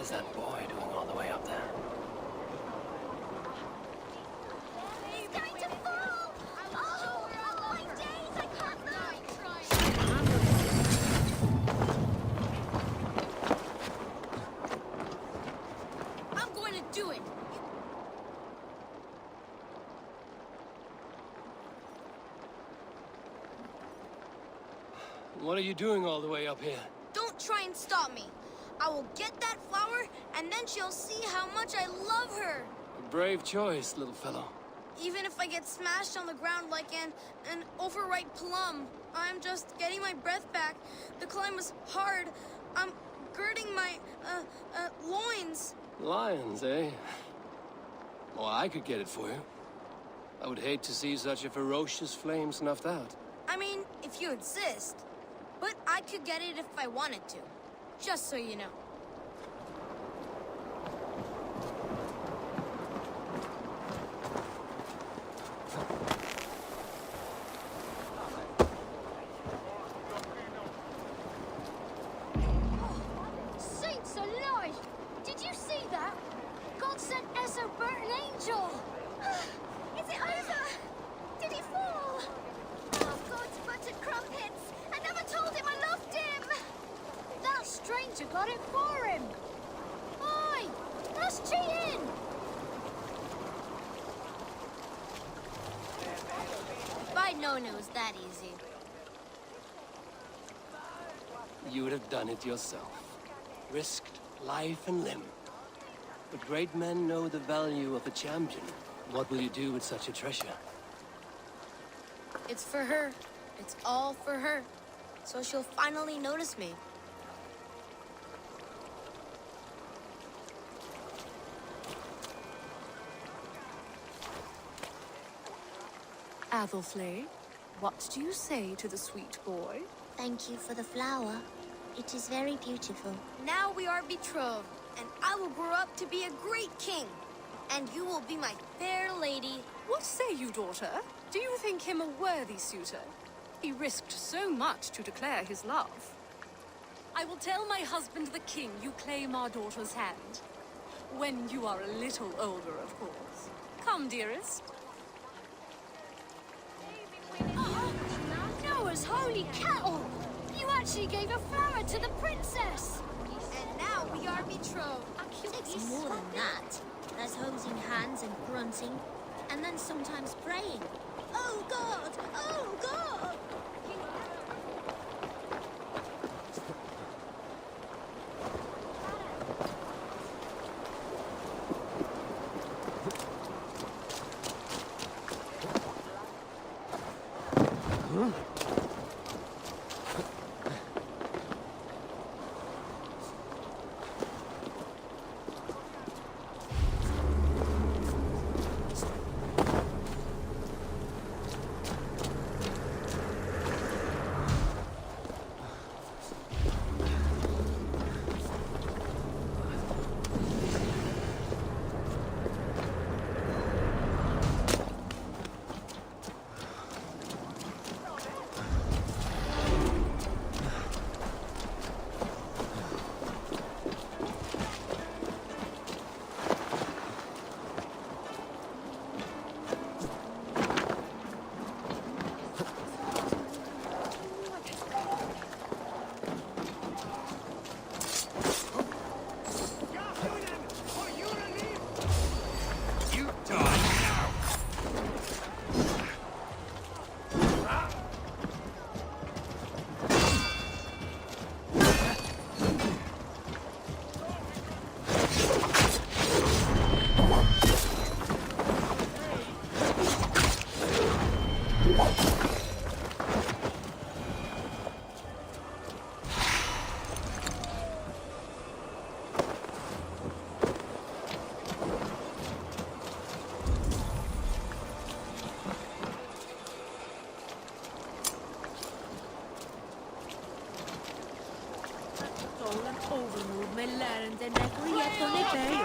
is that boy doing all the way up there? He's going to fall! Oh, my days, I can't look! I'm going to do it! What are you doing all the way up here? Don't try and stop me. I will get that flower, and then she'll see how much I love her. A brave choice, little fellow. Even if I get smashed on the ground like an overripe plum, I'm just getting my breath back. The climb was hard. I'm girding my, loins. Lions, eh? Well, I could get it for you. I would hate to see such a ferocious flame snuffed out. I mean, if you insist. But I could get it if I wanted to. Just so you know. Saints alive! Did you see that? God sent Esobert an angel! Is it over? Did he fall? Oh, God's buttered crumpets! I never told him I loved him! That stranger got it for him! Oi! That's cheating! If I'd known it was that easy. You would have done it yourself. Risked life and limb. But great men know the value of a champion. What will you do with such a treasure? It's for her. It's all for her. So she'll finally notice me. Athelflaed, what do you say to the sweet boy? Thank you for the flower. It is very beautiful. Now we are betrothed, and I will grow up to be a great king. And you will be my fair lady. What say you, daughter? Do you think him a worthy suitor? He risked so much to declare his love. I will tell my husband the king you claim our daughter's hand. When you are a little older, of course. Come, dearest. Noah's holy cattle! You actually gave a flower to the princess! And now we are betrothed. It's more than that. There's hosing hands and grunting, and then sometimes praying. Oh God! Oh God! Overmod med läraren och gett honom i berg.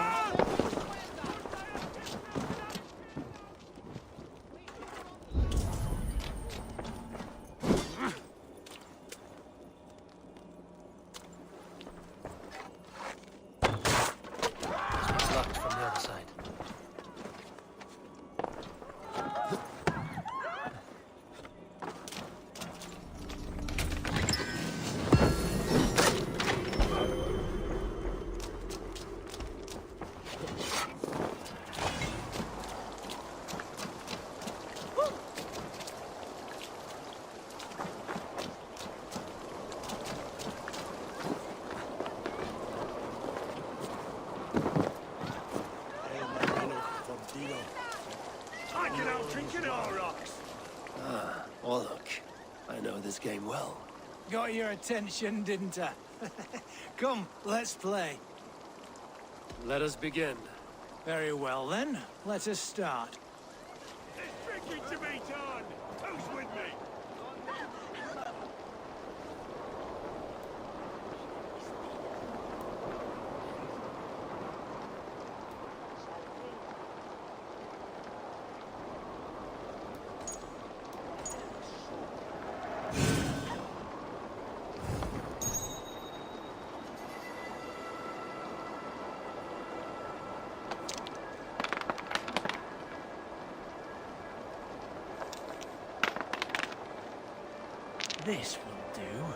I can out drink an rocks. Ah, Orlok. I know this game well. Got your attention, didn't I? Come, let's play. Let us begin. Very well then, let us start. There's drinking to be done. Who's with me? This will do.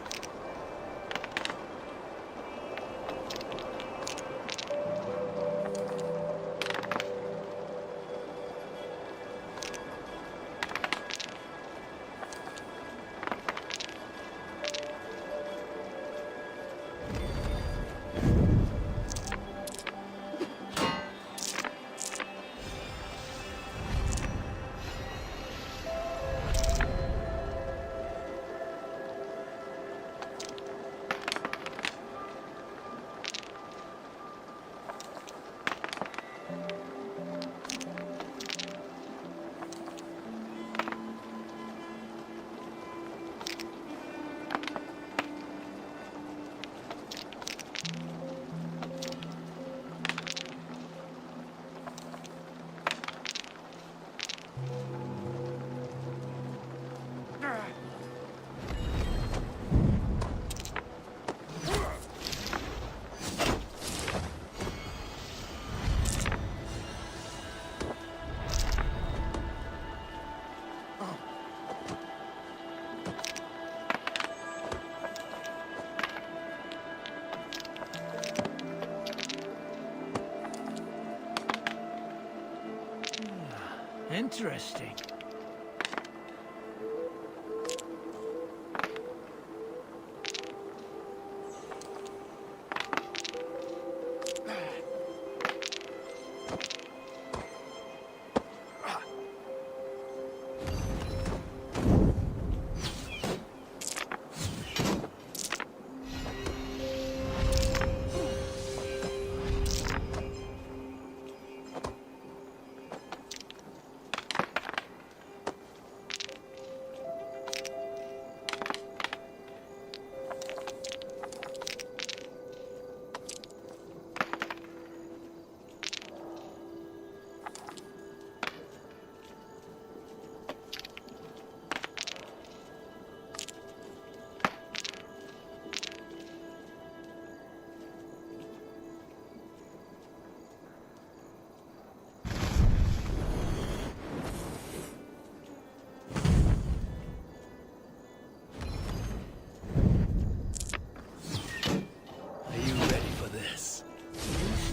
Interesting.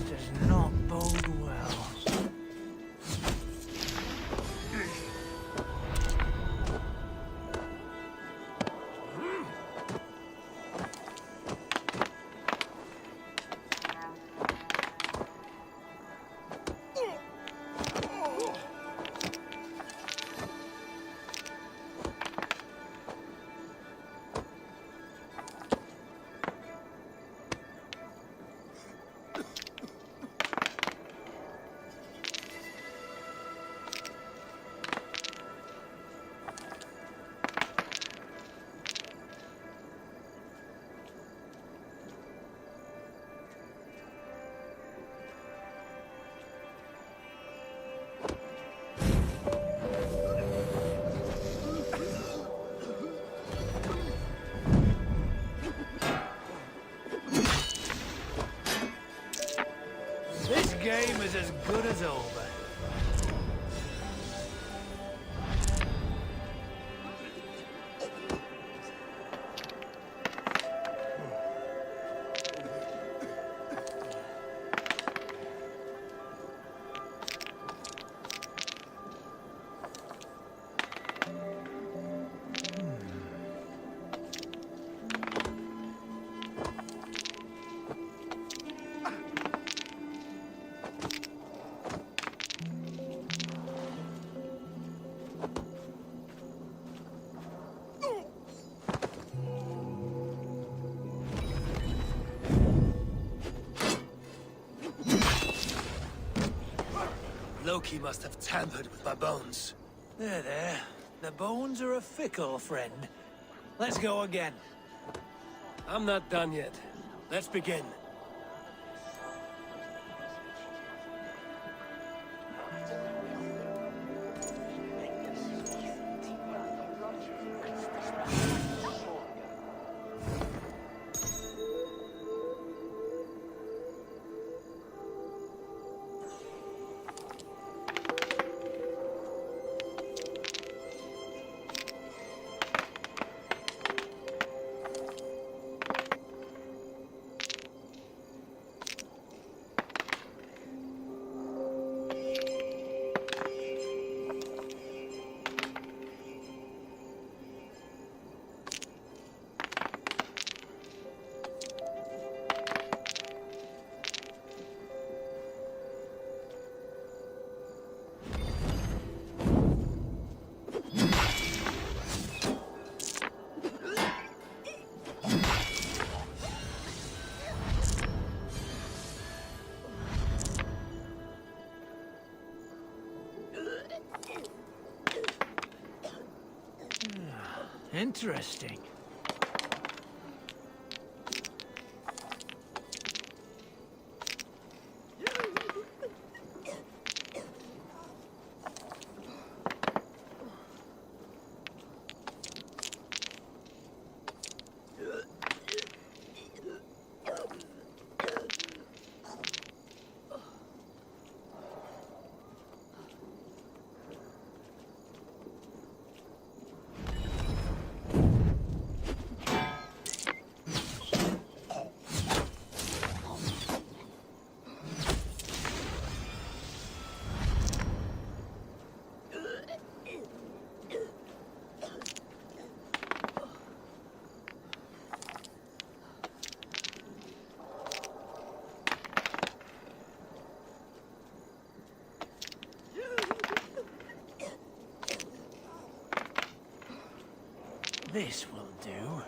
Does not bode well. This game is as good as over. Loki must have tampered with my bones. There, there. The bones are a fickle friend. Let's go again. I'm not done yet. Let's begin. Interesting. This will do.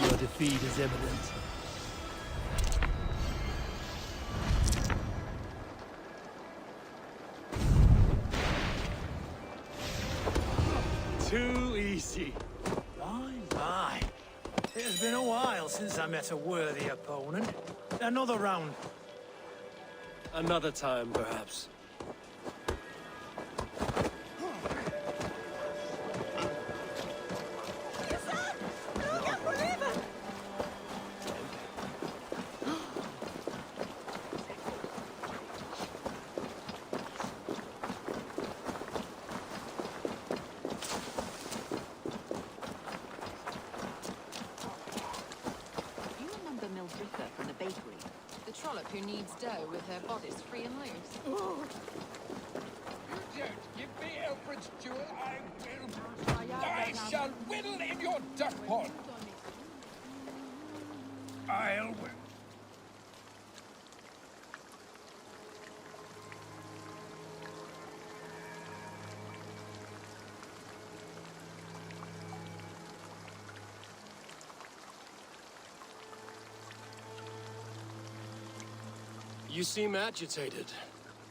Your defeat is imminent. Too easy. My. It has been a while since I met a worthy opponent. Another round. Another time, perhaps. From the bakery. The trollop who needs dough with her bodice free and loose. You don't give me Elbrid's jewel, I shall whittle in your duck pond. I'll win. You seem agitated.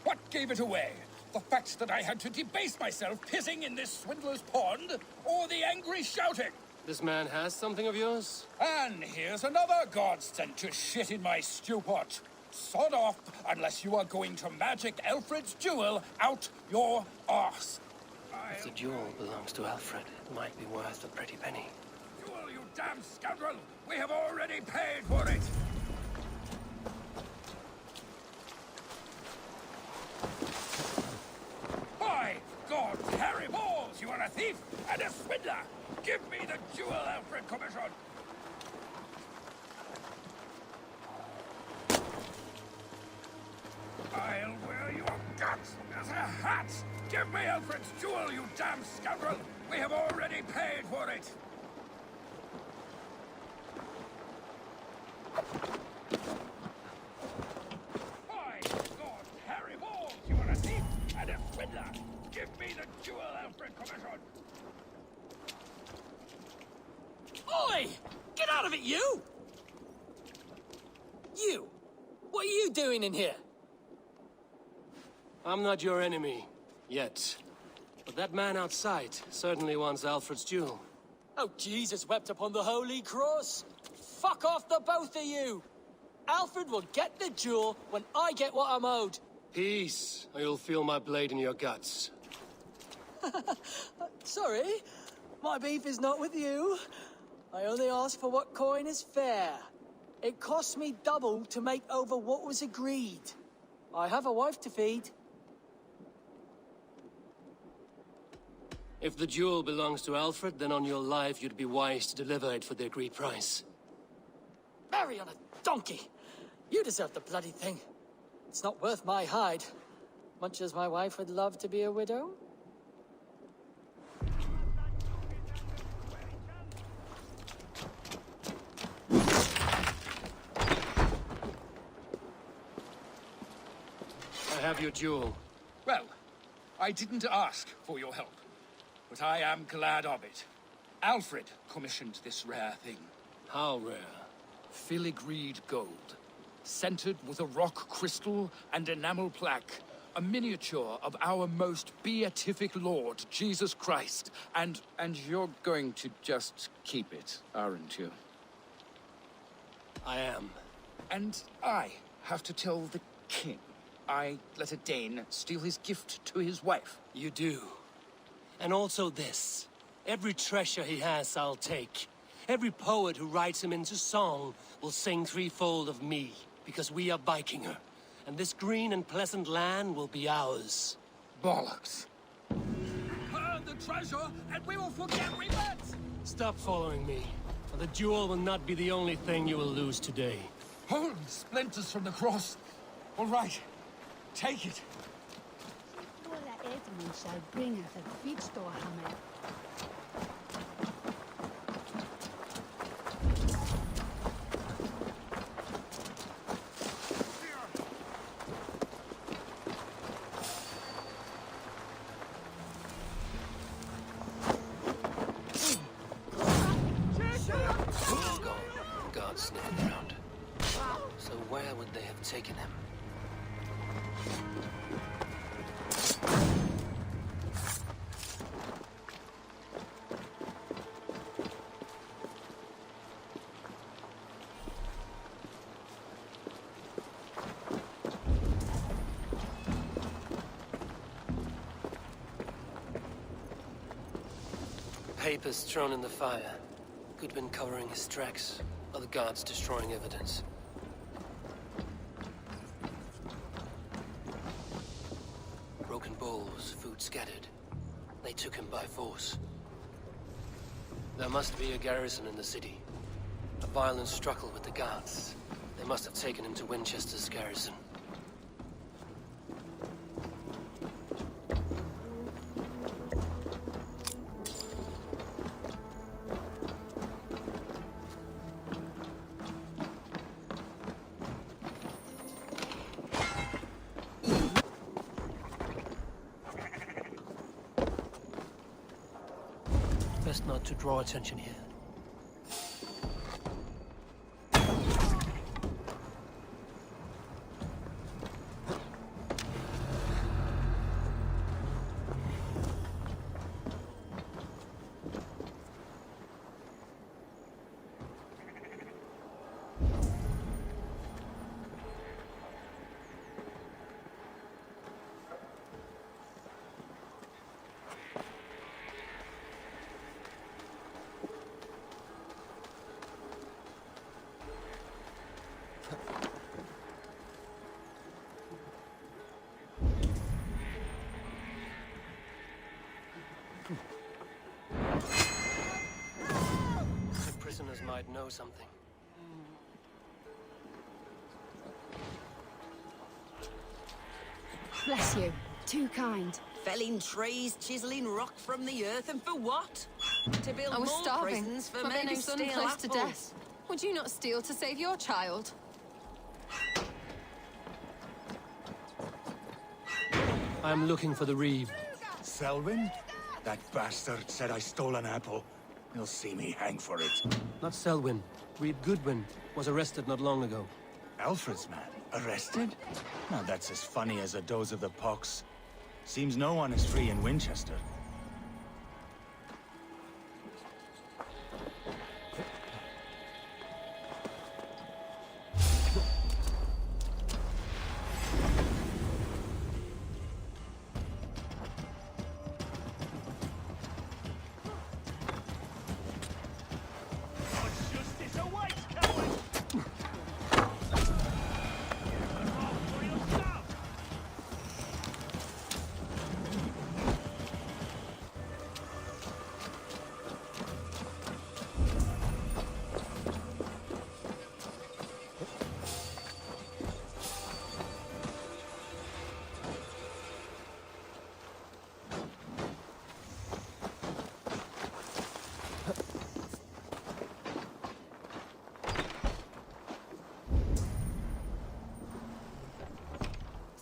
What gave it away? The fact that I had to debase myself pissing in this swindler's pond, or the angry shouting. This man has something of yours? And here's another god sent to shit in my stew pot. Sod off, unless you are going to magic Alfred's jewel out your arse. If the jewel belongs to Alfred, it might be worth a pretty penny. Jewel, you damn scoundrel! We have already paid for it! By God, Harry Balls, you are a thief and a swindler! Give me the jewel, Alfred Commission! I'll wear your guts as a hat! Give me Alfred's jewel, you damn scoundrel! We have already paid for it! By God, Harry Balls, you are a thief and a swindler! Give me the jewel, Alfred Commission! Oi! Get out of it, you! You! What are you doing in here? I'm not your enemy, yet. But that man outside certainly wants Alfred's jewel. Oh, Jesus wept upon the holy cross! Fuck off, the both of you! Alfred will get the jewel when I get what I'm owed. Peace, or you'll feel my blade in your guts. Sorry, my beef is not with you. I only ask for what coin is fair. It cost me double to make over what was agreed. I have a wife to feed. If the jewel belongs to Alfred, then on your life you'd be wise to deliver it for the agreed price. Marry on a donkey! You deserve the bloody thing. It's not worth my hide. Much as my wife would love to be a widow. I have your jewel. Well, I didn't ask for your help, but I am glad of it. Alfred commissioned this rare thing. How rare? Filigreed gold, centered with a rock crystal and enamel plaque. A miniature of our most beatific Lord, Jesus Christ. And you're going to just keep it, aren't you? I am. And I have to tell the king I let a Dane steal his gift to his wife. You do. And also this. Every treasure he has, I'll take. Every poet who writes him into song will sing threefold of me, because we are Vikinger, and this green and pleasant land will be ours. Bollocks. Burn the treasure, and we will forget we met! Stop following me, or the jewel will not be the only thing you will lose today. Holy splinters from the cross. All right, take it. Edmund shall bring us a vids to Hammer. He's gone. The guards sniffing around. So where would they have taken him? Papers thrown in the fire. Goodman covering his tracks. Other guards destroying evidence. Broken bowls, food scattered. They took him by force. There must be a garrison in the city. A violent struggle with the guards. They must have taken him to Winchester's garrison. Best not to draw attention here. The prisoners might know something. Bless you. Too kind. Felling trees, chiseling rock from the earth, and for what? To build I was more starving. prisons for My men who baby son steal close to apples. death. Would you not steal to save your child? I'm looking for the Reeve. Selwyn? That bastard said I stole an apple. He'll see me hang for it. Not Selwyn. Reeve Goodwin was arrested not long ago. Alfred's man? Arrested? Now that's as funny as a dose of the pox. Seems no one is free in Winchester.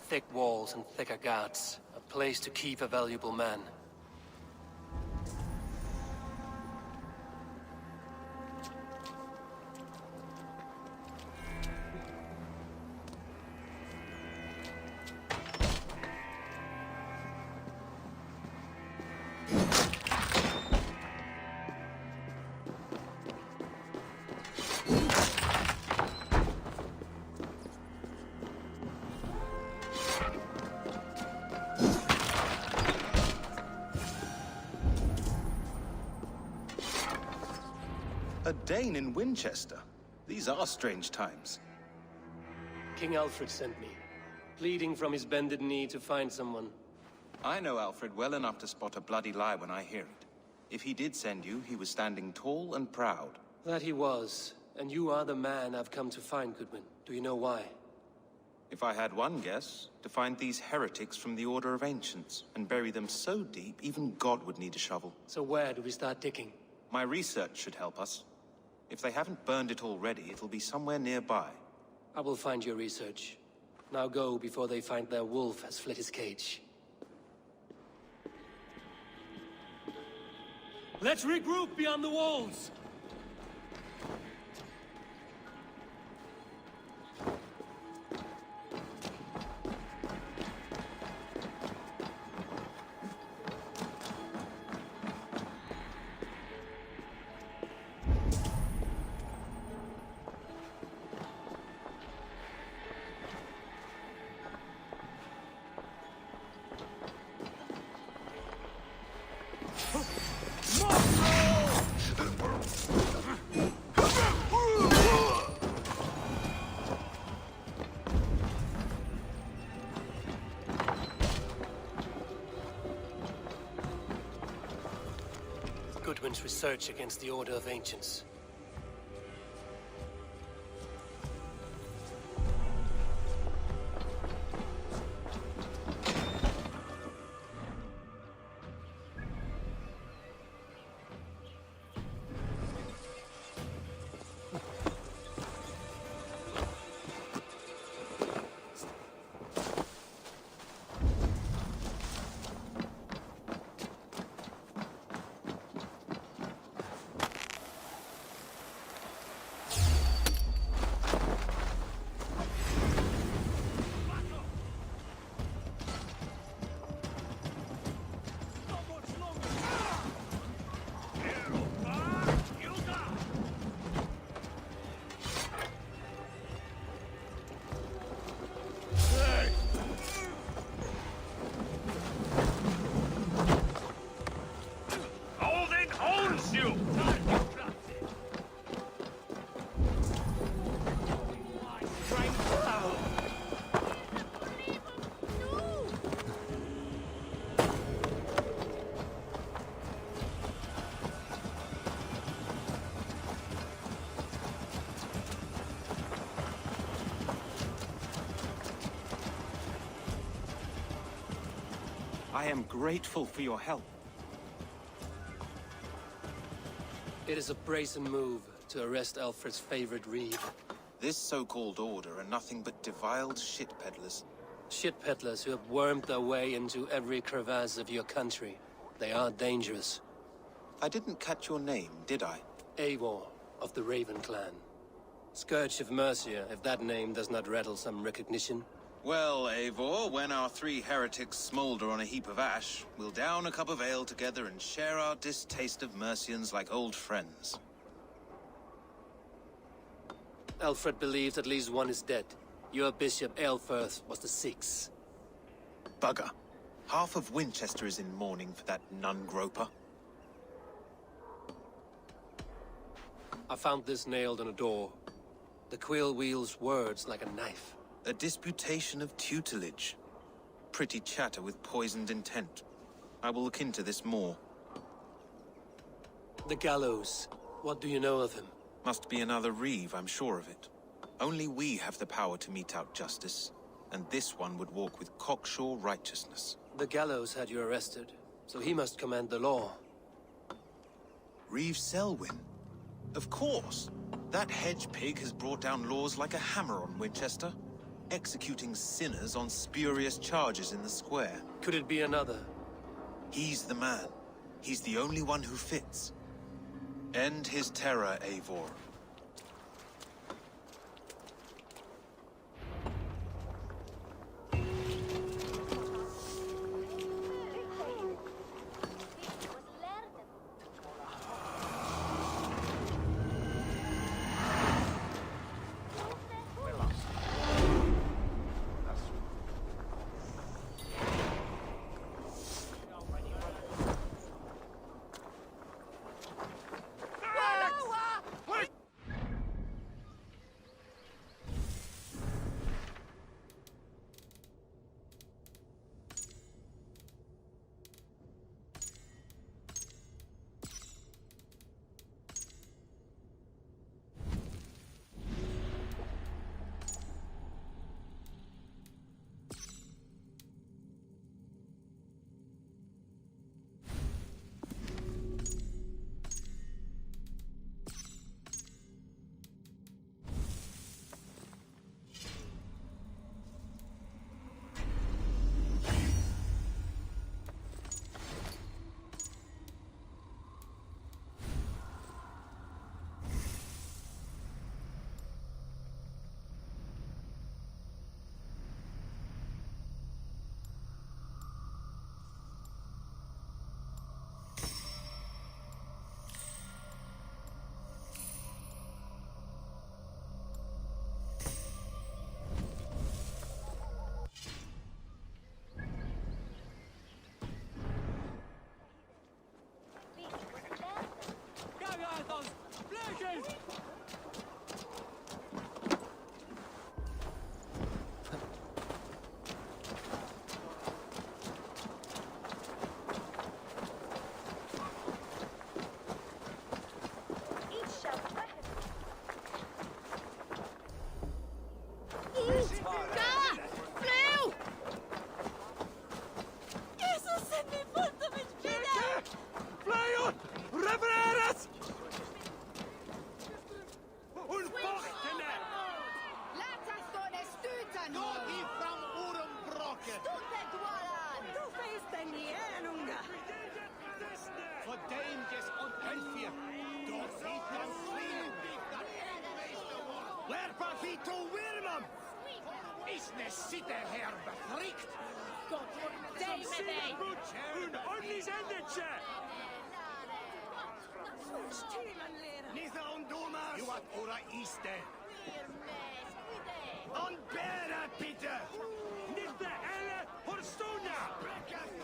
Thick walls and thicker guards. A place to keep a valuable man. A Dane in Winchester? These are strange times. King Alfred sent me, pleading from his bended knee to find someone. I know Alfred well enough to spot a bloody lie when I hear it. If he did send you, he was standing tall and proud. That he was, and you are the man I've come to find, Goodwin. Do you know why? If I had one guess, to find these heretics from the Order of Ancients, and bury them so deep, even God would need a shovel. So where do we start digging? My research should help us. If they haven't burned it already, it'll be somewhere nearby. I will find your research. Now go before they find their wolf has fled his cage. Let's regroup beyond the walls! Goodwin's research against the Order of Ancients. I am grateful for your help. It is a brazen move to arrest Alfred's favorite reeve. This so-called order are nothing but defiled shit peddlers. Shit peddlers who have wormed their way into every crevasse of your country. They are dangerous. I didn't catch your name, did I? Eivor, of the Raven clan. Scourge of Mercia, if that name does not rattle some recognition. Well, Eivor, when our 3 heretics smolder on a heap of ash, we'll down a cup of ale together and share our distaste of Mercians like old friends. Alfred believed at least one is dead. Your bishop, Aelfirth, was the 6th. Bugger. Half of Winchester is in mourning for that nun-groper. I found this nailed on a door. The quill wields words like a knife. A disputation of tutelage. Pretty chatter with poisoned intent. I will look into this more. The gallows. What do you know of him? Must be another reeve, I'm sure of it. Only we have the power to mete out justice, and this one would walk with cocksure righteousness. The gallows had you arrested, so he must command the law. Reeve Selwyn? Of course. That hedge pig has brought down laws like a hammer on Winchester, executing sinners on spurious charges in the square. Could it be another? He's the man. He's the only one who fits. End his terror, Eivor.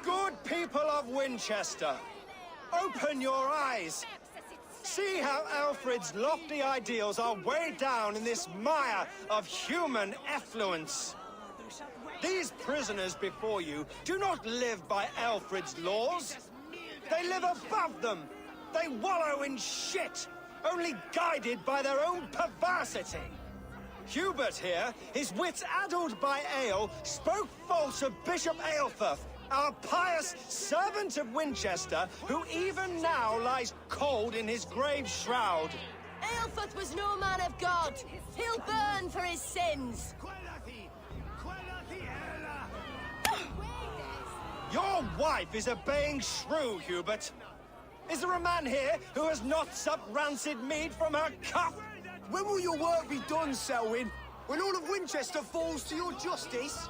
Good people of Winchester, open your eyes. See how Alfred's lofty ideals are weighed down in this mire of human effluence. These prisoners before you do not live by Alfred's laws. They live above them. They wallow in shit, only guided by their own perversity. Hubert here, his wits addled by ale, spoke false of Bishop Aelfirth, our pious servant of Winchester, who even now lies cold in his grave shroud. Aelfrith was no man of God. He'll burn for his sins. Your wife is a baying shrew, Hubert. Is there a man here who has not supped rancid mead from her cup? When will your work be done, Selwyn? When all of Winchester falls to your justice?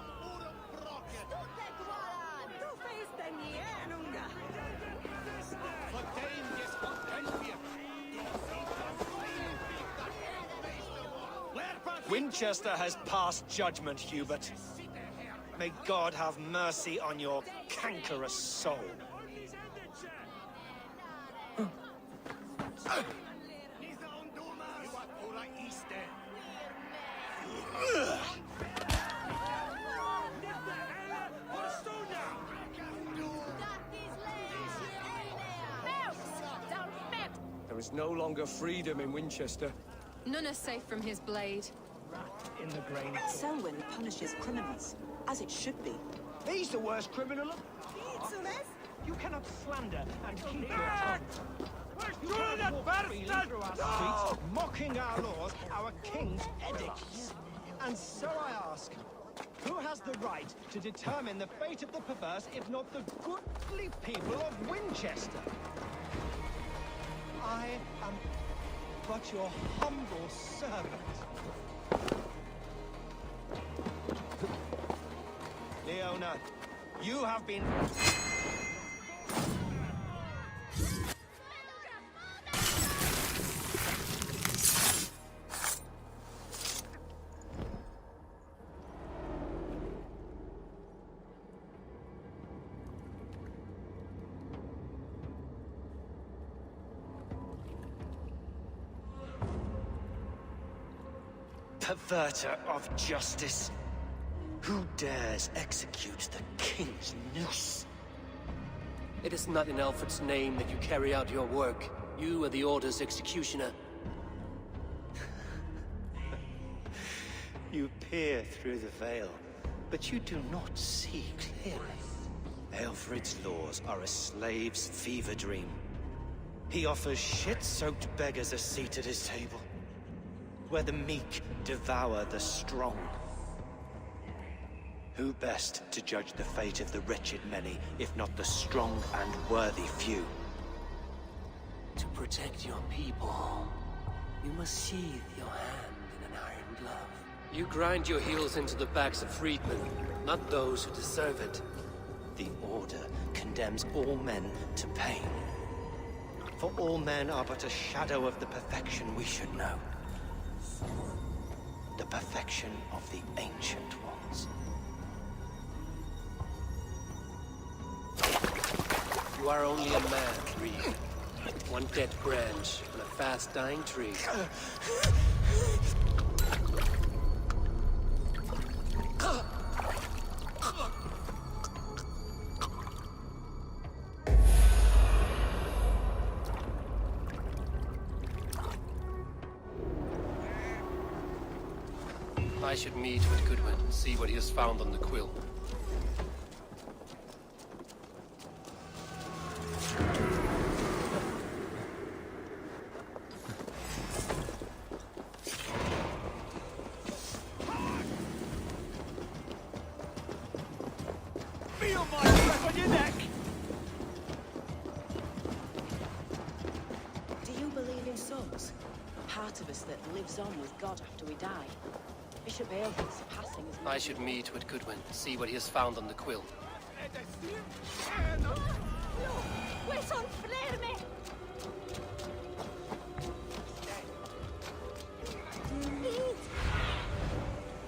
Winchester has passed judgment, Hubert. May God have mercy on your cankerous soul. There is no longer freedom in Winchester. None are safe from his blade. In the grain. Selwyn punishes criminals, as it should be. He's the worst criminal of... You cannot slander and keep your tongue. You cannot walk freely through our streets, mocking our laws, our king's edicts. And so I ask, who has the right to determine the fate of the perverse, if not the goodly people of Winchester? I am but your humble servant. Leona, you have been... Perverter of justice. Who dares execute the king's noose? It is not in Alfred's name that you carry out your work. You are the Order's executioner. You peer through the veil, but you do not see clearly. Aelfred's laws are a slave's fever dream. He offers shit-soaked beggars a seat at his table, where the meek devour the strong. Who best to judge the fate of the wretched many, if not the strong and worthy few? To protect your people, you must sheathe your hand in an iron glove. You grind your heels into the backs of freedmen, not those who deserve it. The Order condemns all men to pain. For all men are but a shadow of the perfection we should know. The perfection of the Ancient Ones. You are only a man, Reed. One dead branch on a fast-dying tree. I should meet with Goodwin and see what he has found on the quill. Feel my breath on your neck! Do you believe in souls? Part of us that lives on with God after we die. Bishop Aelfred's passing is... I should meet with Goodwin and see what he has found on the quill.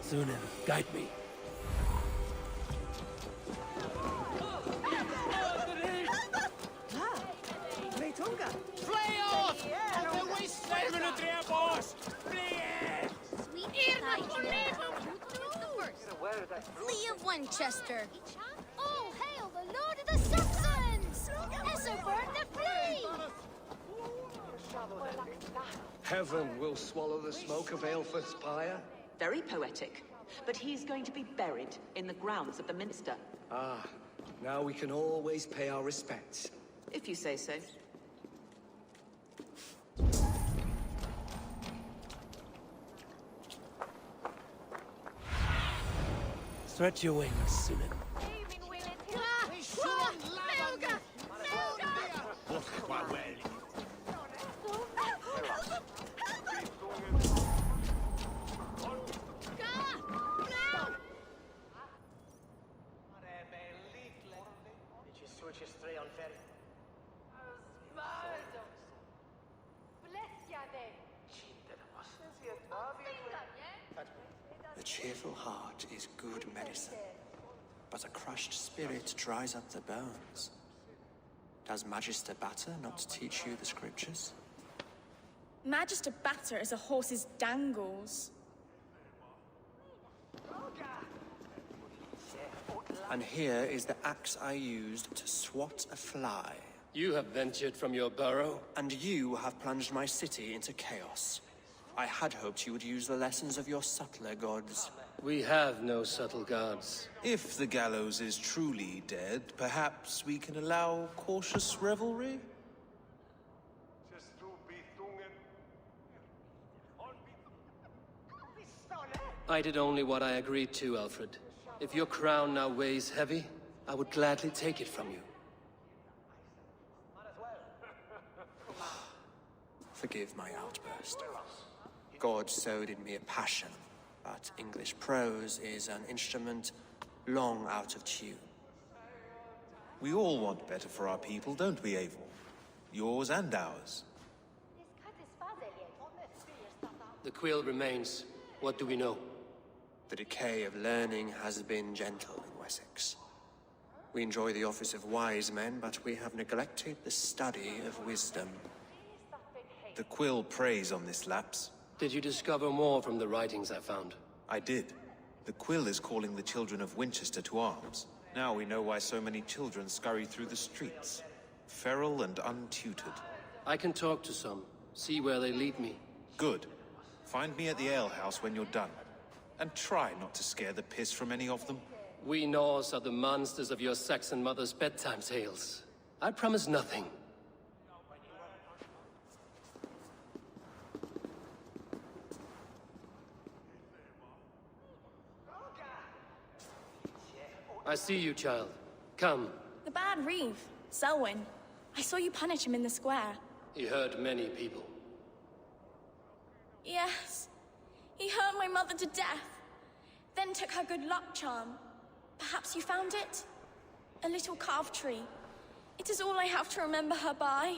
Sunan, guide me. Play off! I've been saving a dear boss! Lee of Winchester. All hail the Lord of the Saxons! Ethelbert the Free! Heaven will swallow the smoke of Aelfred's pyre. Very poetic. But he's going to be buried in the grounds of the Minster. Ah, Now we can always pay our respects. If you say so. Stretch your wings, Sunan. A cheerful heart is good medicine, but a crushed spirit dries up the bones. Does Magister Batter not teach you the scriptures? Magister Batter is a horse's dangles. And here is the axe I used to swat a fly. You have ventured from your burrow? And you have plunged my city into chaos. I had hoped you would use the lessons of your subtler gods. We have no subtle gods. If the gallows is truly dead, perhaps we can allow cautious revelry? I did only what I agreed to, Alfred. If your crown now weighs heavy, I would gladly take it from you. Forgive my outburst. God sowed in me a passion, but English prose is an instrument long out of tune. We all want better for our people, don't we, Eivor? Yours and ours. The quill remains. What do we know? The decay of learning has been gentle in Wessex. We enjoy the office of wise men, but we have neglected the study of wisdom. The quill preys on this lapse. Did you discover more from the writings I found? I did. The quill is calling the children of Winchester to arms. Now we know why so many children scurry through the streets. Feral and untutored. I can talk to some. See where they lead me. Good. Find me at the alehouse when you're done. And try not to scare the piss from any of them. We Norse are the monsters of your Saxon mother's bedtime tales. I promise nothing. I see you, child. Come. The bad Reeve, Selwyn. I saw you punish him in the square. He hurt many people. Yes. He hurt my mother to death. Then took her good luck charm. Perhaps you found it? A little carved tree. It is all I have to remember her by.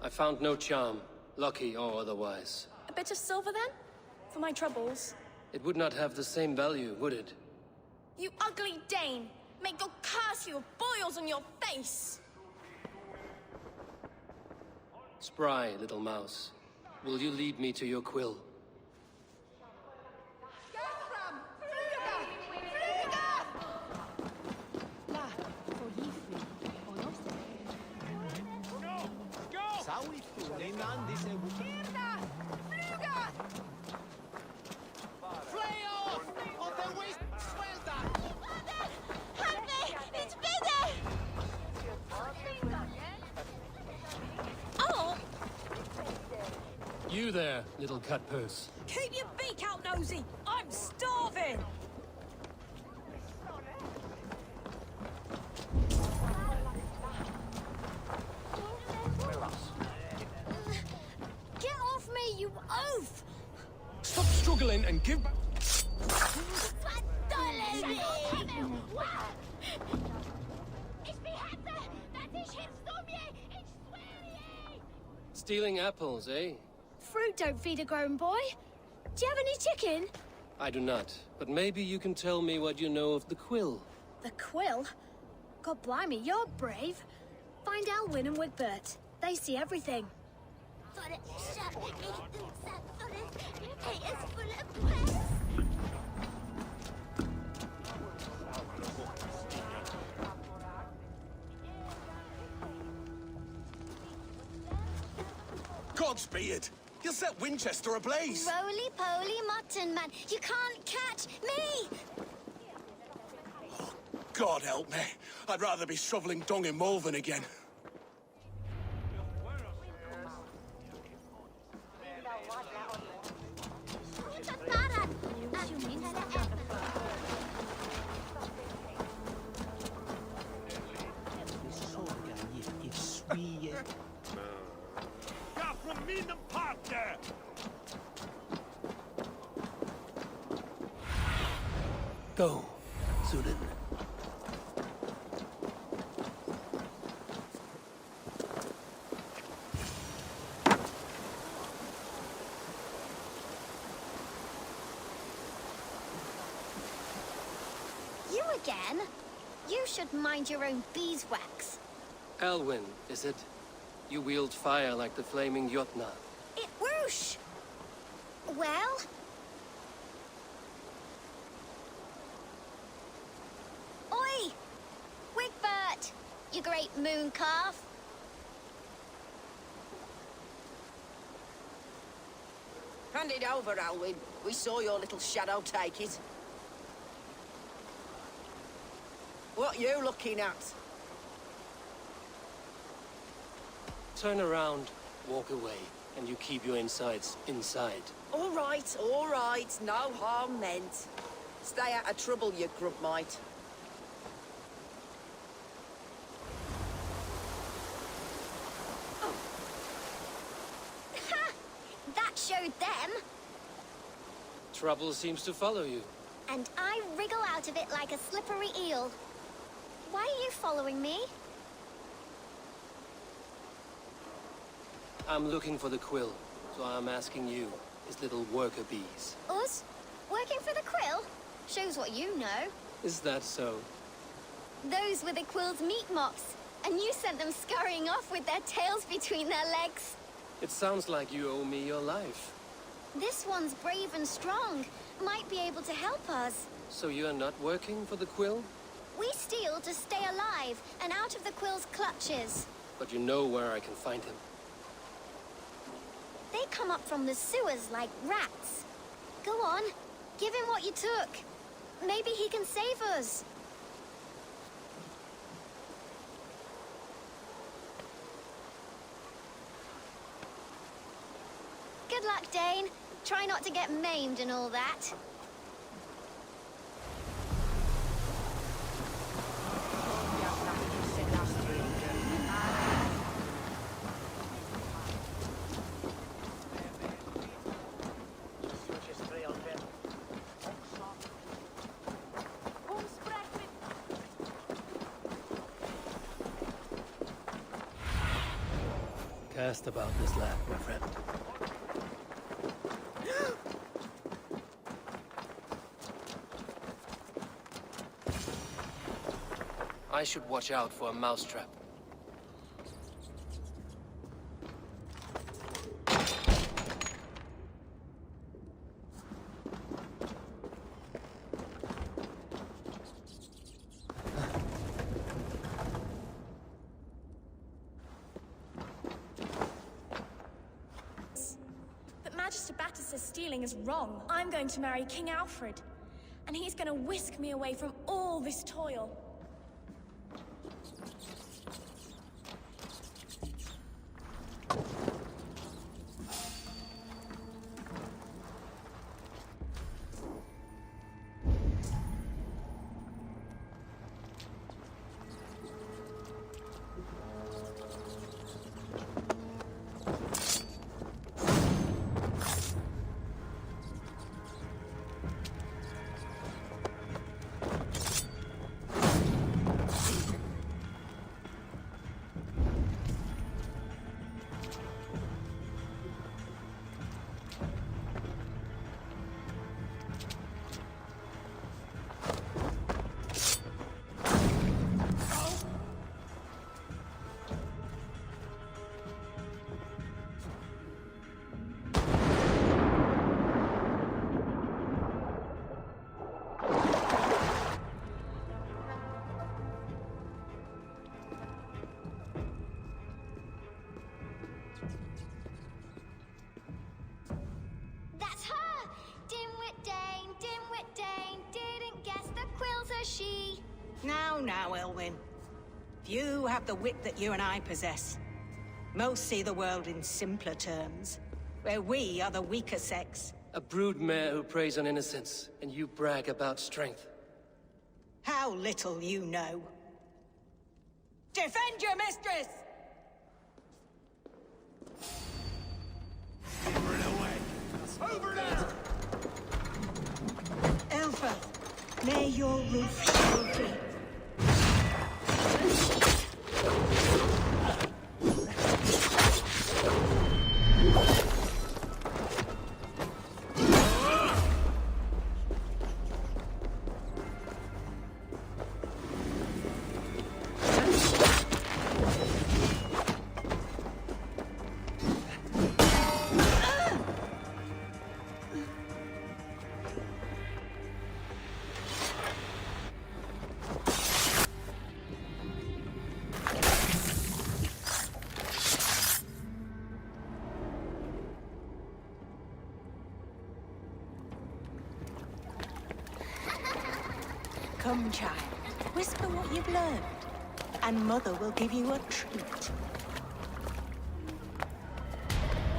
I found no charm, lucky or otherwise. A bit of silver, then? For my troubles. It would not have the same value, would it? You ugly Dane! May God curse you with boils on your face! Spry, little mouse. Will you lead me to your quill? You there, little cut purse. Keep your beak out, nosy! I'm starving! Get off me, you oaf! Stop struggling and give back. Stealing apples, eh? Fruit don't feed a grown boy. Do you have any chicken? I do not, but maybe you can tell me what you know of the quill. The quill? God blimey, you're brave. Find Elwyn and Wigbert. They see everything. Godspeed! You'll set Winchester ablaze. Roly-poly mutton man, you can't catch me! God help me. I'd rather be shoveling dung in Malvern again. Go, Zulin. You again? You should mind your own beeswax. Elwyn, is it? You wield fire like the flaming Jotna. It whoosh! Well? Oi! Wigbert! You great moon calf! Hand it over, Alwyn. We saw your little shadow take it. What you looking at? Turn around, walk away, and you keep your insides inside. All right, no harm meant. Stay out of trouble, you grub mite. Ha! That showed them! Trouble seems to follow you. And I wriggle out of it like a slippery eel. Why are you following me? I'm looking for the quill, so I'm asking you, his little worker bees. Us? Working for the quill? Shows what you know. Is that so? Those were the quill's meat mops, and you sent them scurrying off with their tails between their legs. It sounds like you owe me your life. This one's brave and strong. Might be able to help us. So you're not working for the quill? We steal to stay alive and out of the quill's clutches. But you know where I can find him. They come up from the sewers like rats. Go on, give him what you took. Maybe he can save us. Good luck, Dane. Try not to get maimed and all that. Cast about this land, my friend. I should watch out for a mousetrap. But Magister Battus' stealing is wrong. I'm going to marry King Alfred, and he's going to whisk me away from all this toil. mushy. Now, Elwyn. Few have the wit that you and I possess. Most see the world in simpler terms, where we are the weaker sex. A broodmare who preys on innocence, and you brag about strength. How little you know. Defend your mistress! Over and away! Over now! Elfa, may your roof shield thee. Come, child. Whisper what you've learned, and Mother will give you a treat.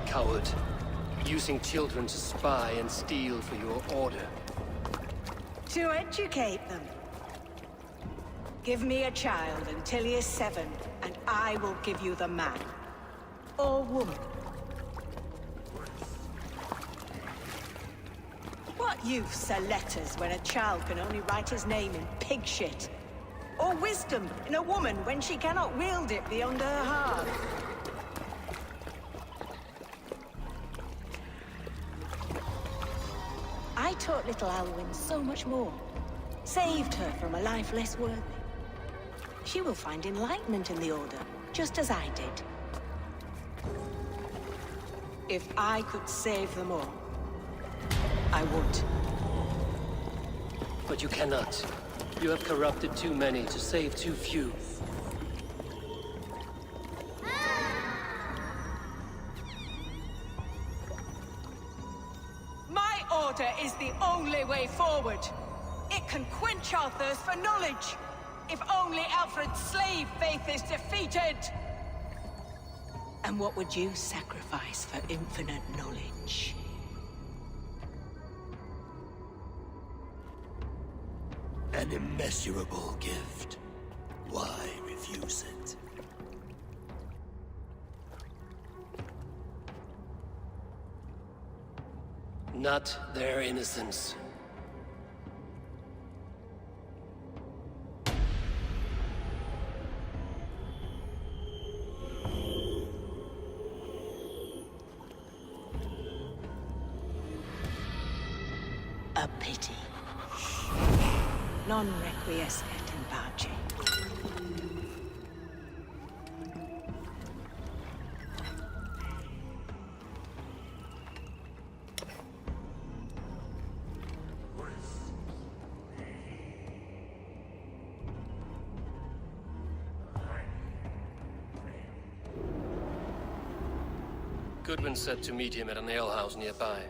Coward. Using children to spy and steal for your order. To educate them. Give me a child until he is 7, and I will give you the man. Or woman. What use are letters when a child can only write his name in pig shit? Or wisdom in a woman when she cannot wield it beyond her heart? I taught little Alwyn so much more. Saved her from a life less worthy. She will find enlightenment in the Order, just as I did. If I could save them all, I would. But you cannot. You have corrupted too many to save too few. My order is the only way forward. It can quench our thirst for knowledge. If only Alfred's slave faith is defeated. And what would you sacrifice for infinite knowledge? An immeasurable gift. Why refuse it? Not their innocence. A pity. Non requiescat in pace. Goodwin said to meet him at an alehouse nearby.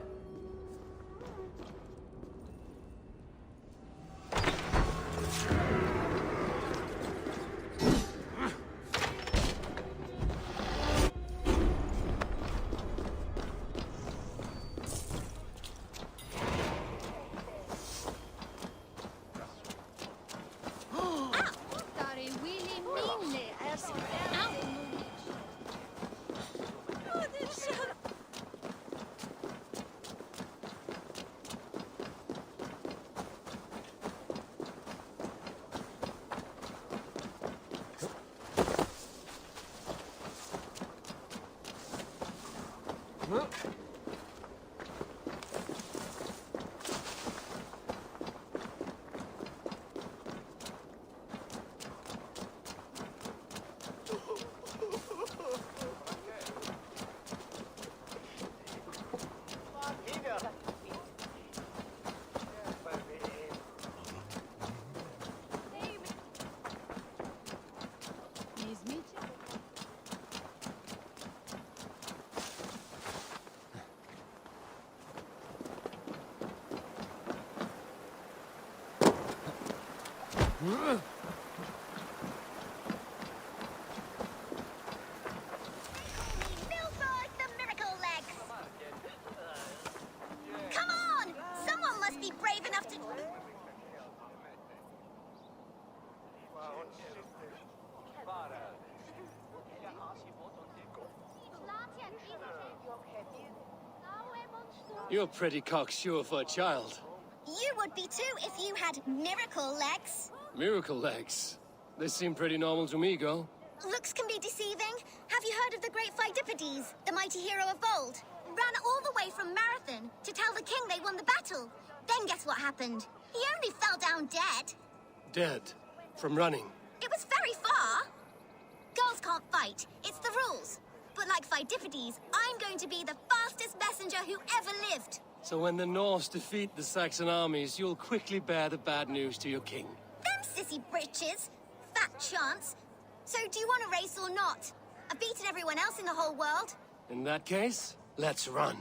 Milford the Miracle Legs! Come on! Someone must be brave enough to... You're pretty cocksure for a child. You would be too if you had miracle legs. Miracle legs. They seem pretty normal to me, girl. Looks can be deceiving. Have you heard of the great Pheidippides, the mighty hero of old? Ran all the way from Marathon to tell the king they won the battle. Then guess what happened? He only fell down dead. Dead. From running. It was very far. Girls can't fight. It's the rules. But like Pheidippides, I'm going to be the fastest messenger who ever lived. So when the Norse defeat the Saxon armies, you'll quickly bear the bad news to your king. Them sissy britches. Fat chance. So do you want a race or not? I've beaten everyone else in the whole world. In that case, let's run.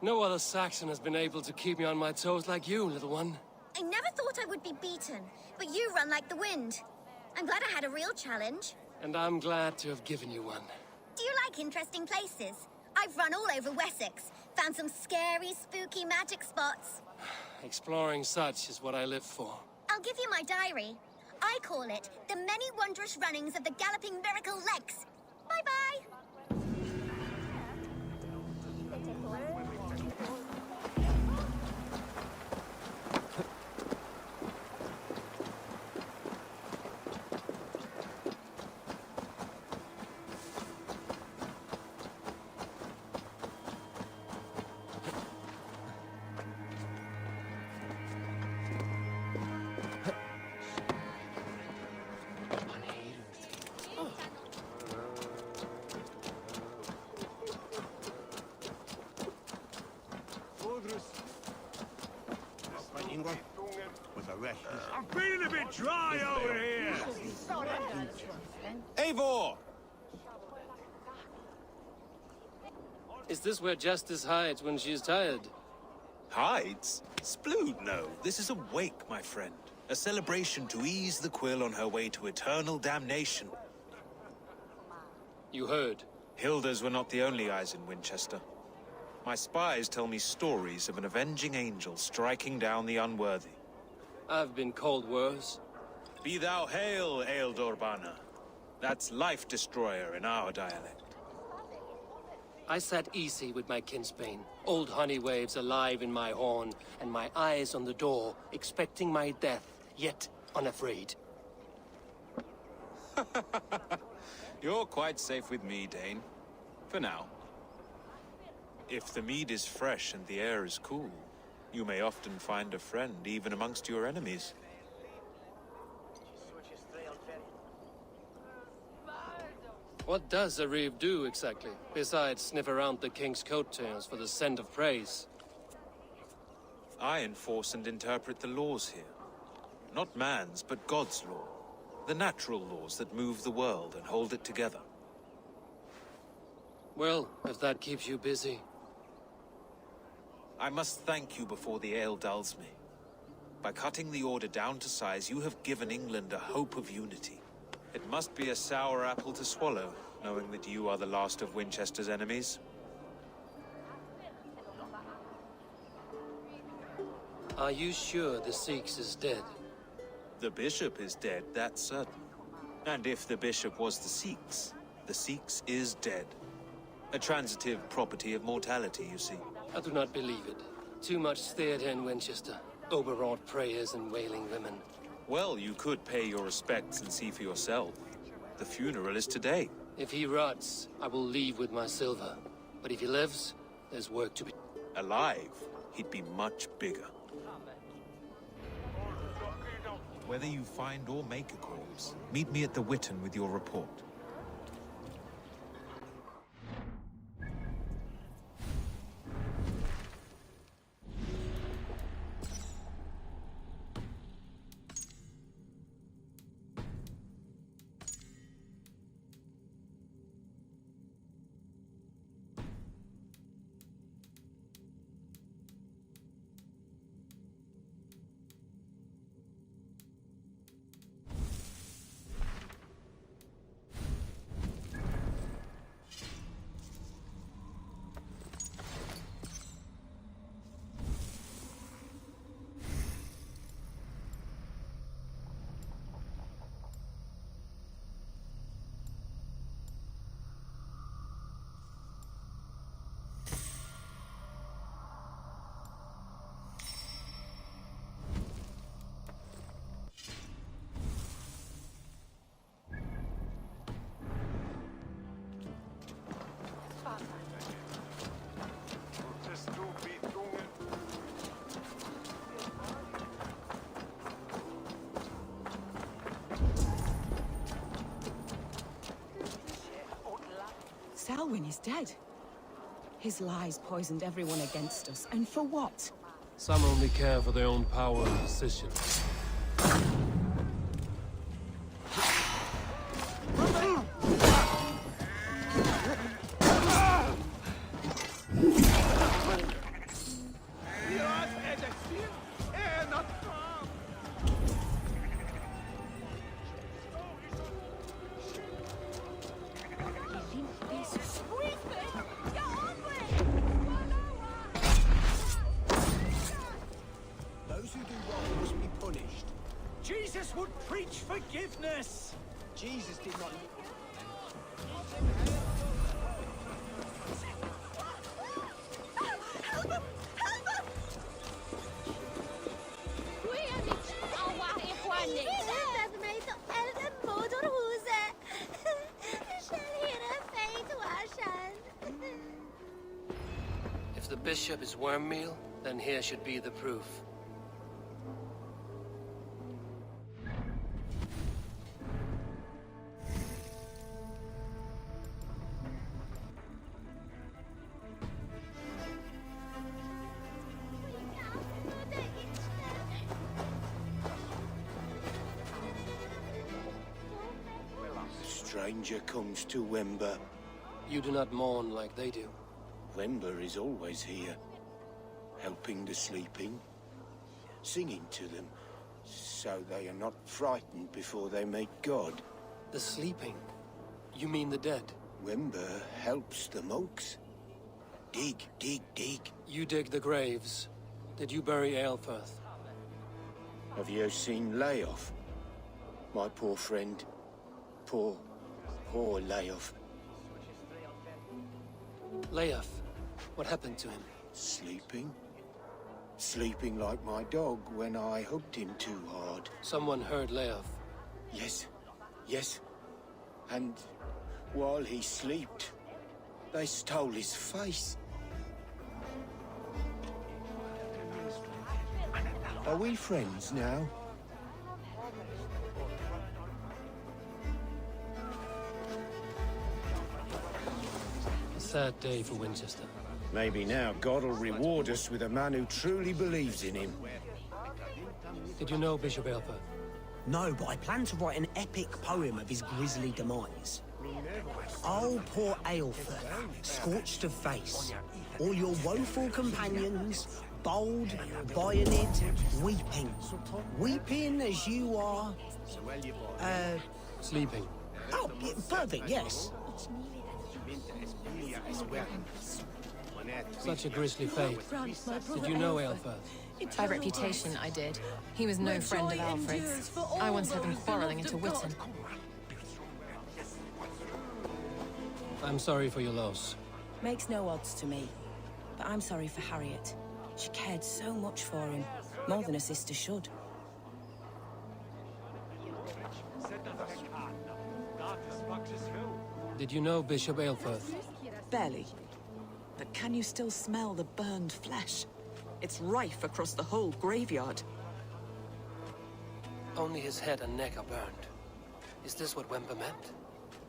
No other Saxon has been able to keep me on my toes like you, little one. I never thought I would be beaten, but you run like the wind. I'm glad I had a real challenge. And I'm glad to have given you one. Do you like interesting places? I've run all over Wessex, found some scary, spooky magic spots. Exploring such is what I live for. I'll give you my diary. I call it The Many Wondrous Runnings of the Galloping Miracle Legs. Bye-bye! I'm feeling a bit dry over here. Eivor! Is this where Justice hides when she's tired? Hides? Splood, no. This is a wake, my friend. A celebration to ease the quill on her way to eternal damnation. You heard. Hilda's were not the only eyes in Winchester. My spies tell me stories of an avenging angel striking down the unworthy. I've been called worse. Be thou hail, Ealdor Bana. That's Life Destroyer in our dialect. I sat easy with my kinsbane, old honey waves alive in my horn, and my eyes on the door, expecting my death, yet unafraid. You're quite safe with me, Dane. For now. If the mead is fresh and the air is cool, you may often find a friend even amongst your enemies. What does a reeve do exactly, besides sniff around the king's coattails for the scent of praise? I enforce and interpret the laws here. Not man's, but God's law. The natural laws that move the world and hold it together. Well, if that keeps you busy. I must thank you before the ale dulls me. By cutting the order down to size, you have given England a hope of unity. It must be a sour apple to swallow, knowing that you are the last of Winchester's enemies. Are you sure the Sikhs is dead? The bishop is dead, that's certain. And if the bishop was the Sikhs is dead. A transitive property of mortality, you see. I do not believe it. Too much theatre in Winchester. Overwrought prayers and wailing women. Well, you could pay your respects and see for yourself. The funeral is today. If he rots, I will leave with my silver. But if he lives, there's work to be... Alive, he'd be much bigger. Whether you find or make a corpse, meet me at the Witten with your report. Selwyn is dead. His lies poisoned everyone against us, and for what? Some only care for their own power and position. Those who do wrong must be punished. Jesus would preach forgiveness! Jesus did not... If the bishop is worm meal, then here should be the proof. Stranger comes to Wember. You do not mourn like they do. Wember is always here, helping the sleeping, singing to them, so they are not frightened before they meet God. The sleeping? You mean the dead? Wember helps the monks. Dig, dig, dig. You dig the graves. Did you bury Aelfirth? Have you seen Layoff? My poor friend. Poor Layoff. Leof, what happened to him? Sleeping? Sleeping like my dog when I hugged him too hard. Someone heard Leof. Yes. And while he slept, they stole his face. Are we friends now? A sad day for Winchester. Maybe now God will reward us with a man who truly believes in him. Did you know Bishop Aelfirth? No, but I plan to write an epic poem of his grisly demise. Oh, poor Aelfirth, scorched of face. All your woeful companions, bold, bayonet, weeping. Weeping as you are... Sleeping. Oh, perfect, yes. Such a grisly fate. Did you know Aelfirth? By reputation, I did. He was no friend of Alfred's. I once had them quarrelling into Witten. I'm sorry for your loss. Makes no odds to me. But I'm sorry for Harriet. She cared so much for him. More than a sister should. Did you know Bishop Aelfirth? Barely. But can you still smell the burned flesh? It's rife across the whole graveyard. Only his head and neck are burned. Is this what Wember meant?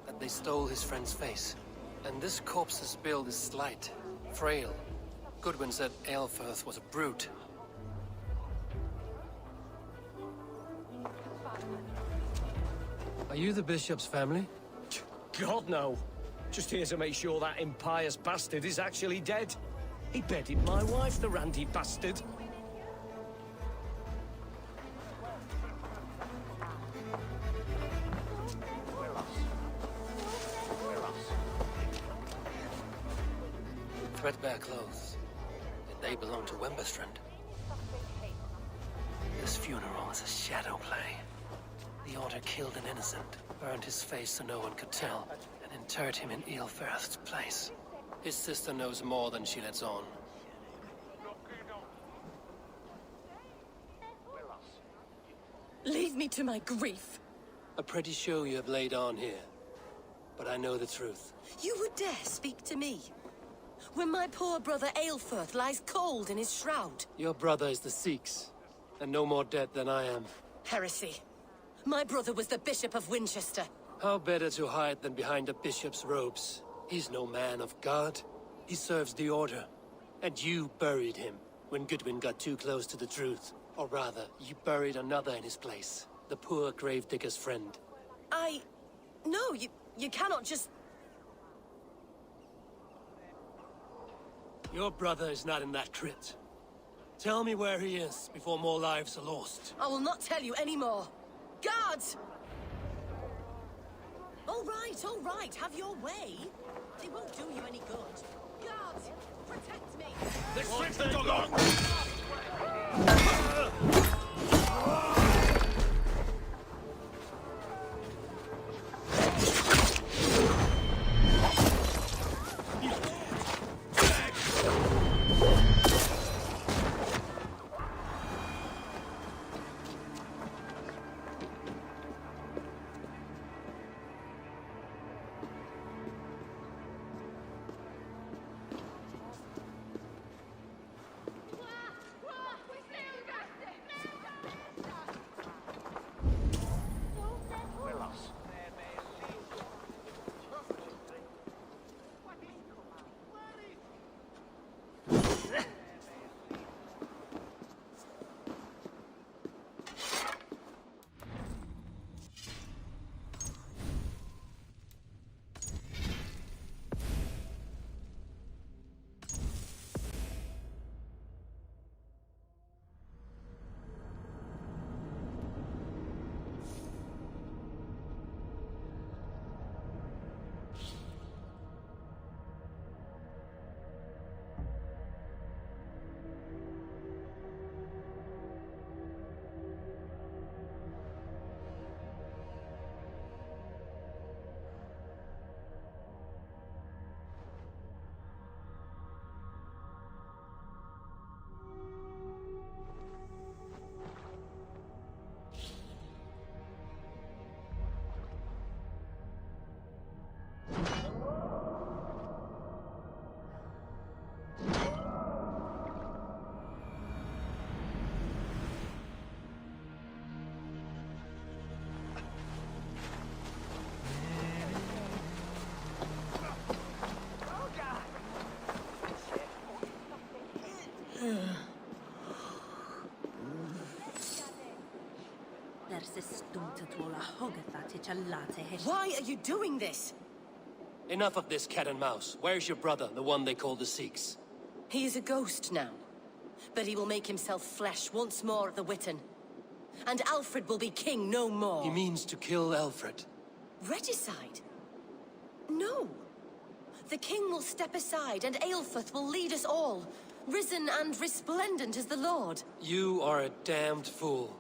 That they stole his friend's face? And this corpse's build is slight, frail. Goodwin said Aelfirth was a brute. Are you the bishop's family? God, no. Just here to make sure that impious bastard is actually dead. He bedded my wife, the randy bastard. Threadbare clothes. Did they belong to Wemberstrand? This funeral is a shadow play. The Order killed an innocent, burned his face so no one could tell, and interred him in Aelfirth's place. His sister knows more than she lets on. Leave me to my grief. A pretty show you have laid on here. But I know the truth. You would dare speak to me? When my poor brother Aelfirth lies cold in his shroud. Your brother is the Sikhs, and no more dead than I am. Heresy. My brother was the Bishop of Winchester. How better to hide than behind a bishop's robes? He's no man of God. He serves the Order. And you buried him when Goodwin got too close to the truth. Or rather, you buried another in his place. The poor gravedigger's friend. No, you cannot just... Your brother is not in that crypt. Tell me where he is before more lives are lost. I will not tell you anymore. Guards! All right, have your way. They won't do you any good. Guards, protect me! Let's strip the dog on! Why are you doing this? Enough of this cat and mouse. Where's your brother, the one they call the Sikhs? He is a ghost now. But he will make himself flesh once more at the Witten. And Alfred will be king no more. He means to kill Alfred. Regicide? No. The king will step aside and Aelfrith will lead us all. Risen and resplendent as the Lord. You are a damned fool.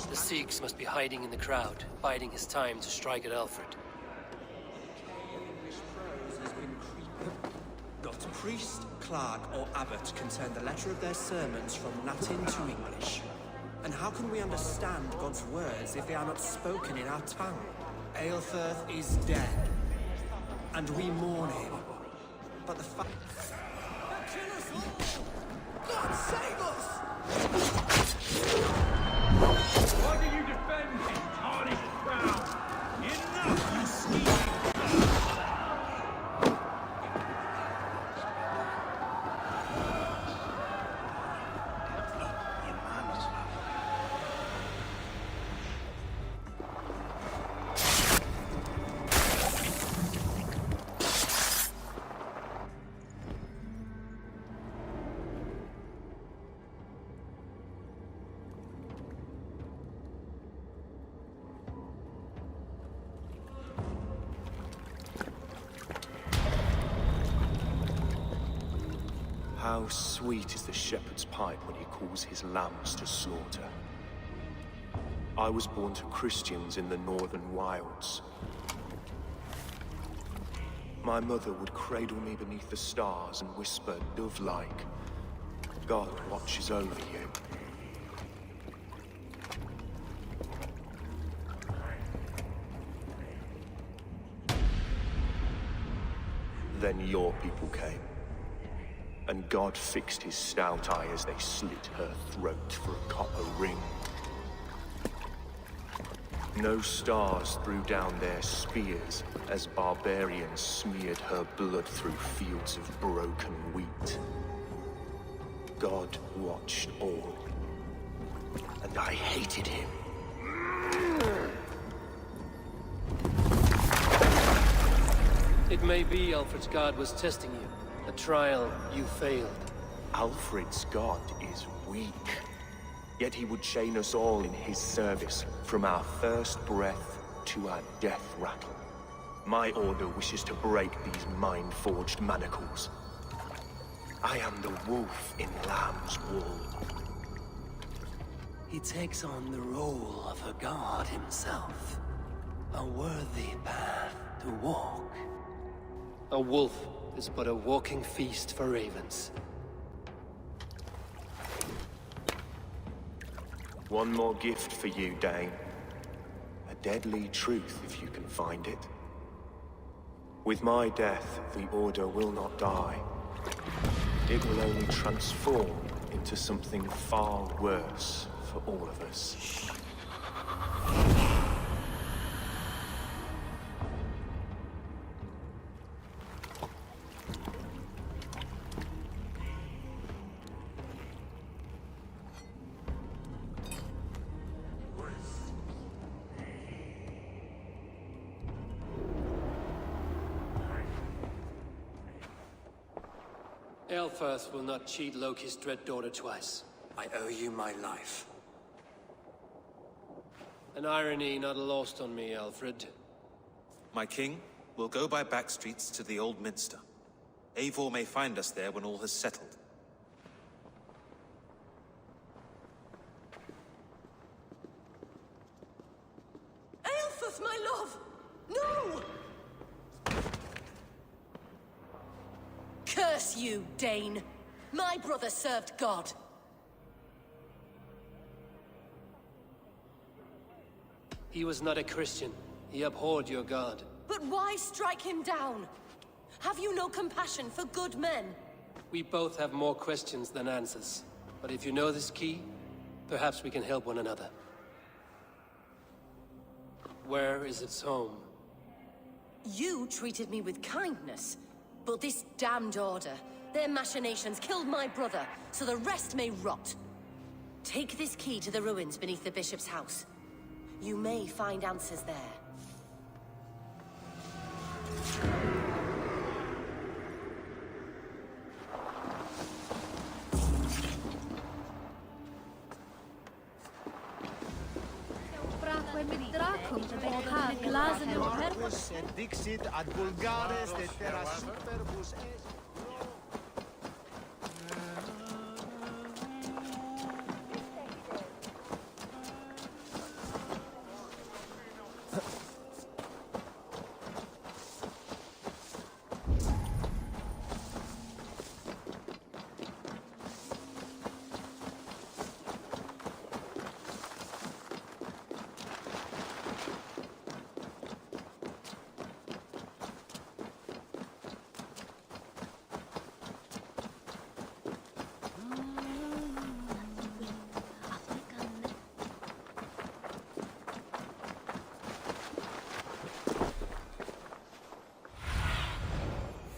The Sikhs must be hiding in the crowd, biding his time to strike at Alfred. Not priest, clerk, or abbot can turn the letter of their sermons from Latin to English. And how can we understand God's words if they are not spoken in our tongue? Aelfirth is dead, and we mourn him. But the fact... Kill us all! God save us! Why do you defend his tarnished crown? Enough, you scheming! How sweet is the shepherd's pipe when he calls his lambs to slaughter. I was born to Christians in the northern wilds. My mother would cradle me beneath the stars and whisper, dove-like, God watches over you. Then your people came, and God fixed his stout eye as they slit her throat for a copper ring. No stars threw down their spears as barbarians smeared her blood through fields of broken wheat. God watched all, and I hated him. It may be Alfred's god was testing you. A trial you failed. Alfred's god is weak. Yet he would chain us all in his service, from our first breath to our death rattle. My order wishes to break these mind-forged manacles. I am the wolf in lamb's wool. He takes on the role of a god himself. A worthy path to walk. A wolf is but a walking feast for ravens. One more gift for you, Dane. A deadly truth, if you can find it. With my death, the Order will not die. It will only transform into something far worse for all of us. Aelfirth will not cheat Loki's dread daughter twice. I owe you my life. An irony not lost on me, Alfred. My king, we'll go by back streets to the Old Minster. Eivor may find us there when all has settled. Aelfirth, my love! No! Curse you, Dane! My brother served God. He was not a Christian. He abhorred your god. But why strike him down? Have you no compassion for good men? We both have more questions than answers. But if you know this key, perhaps we can help one another. Where is its home? You treated me with kindness. But this damned order, their machinations killed my brother, so the rest may rot. Take this key to the ruins beneath the bishop's house. You may find answers there. Dixit ad vulgares de terra superbus est.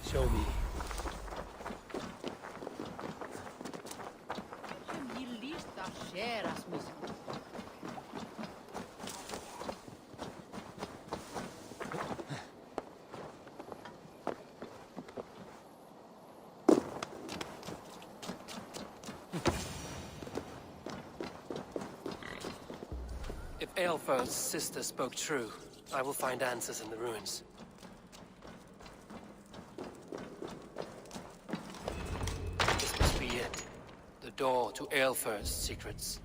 Show me. If Aelfirth's sister spoke true, I will find answers in the ruins. This must door to Aelfir's secrets.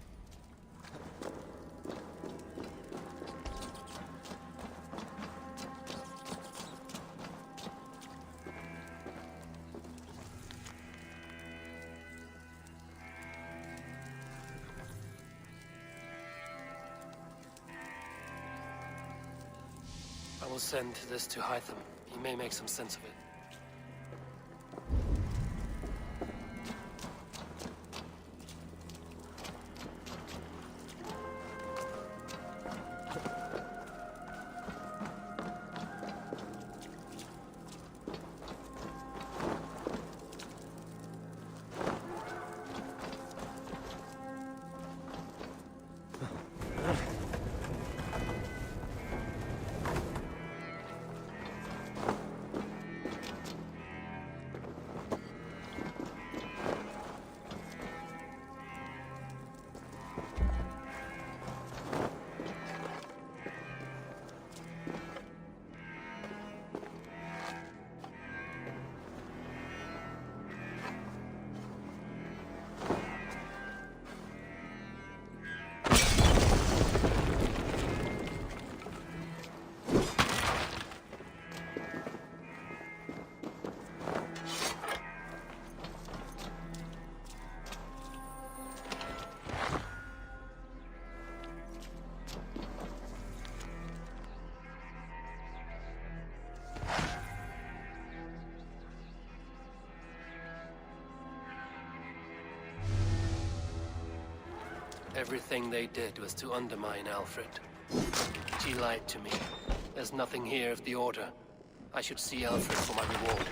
I will send this to Hytham. He may make some sense of it. Everything they did was to undermine Alfred. She lied to me. There's nothing here of the Order. I should see Alfred for my reward.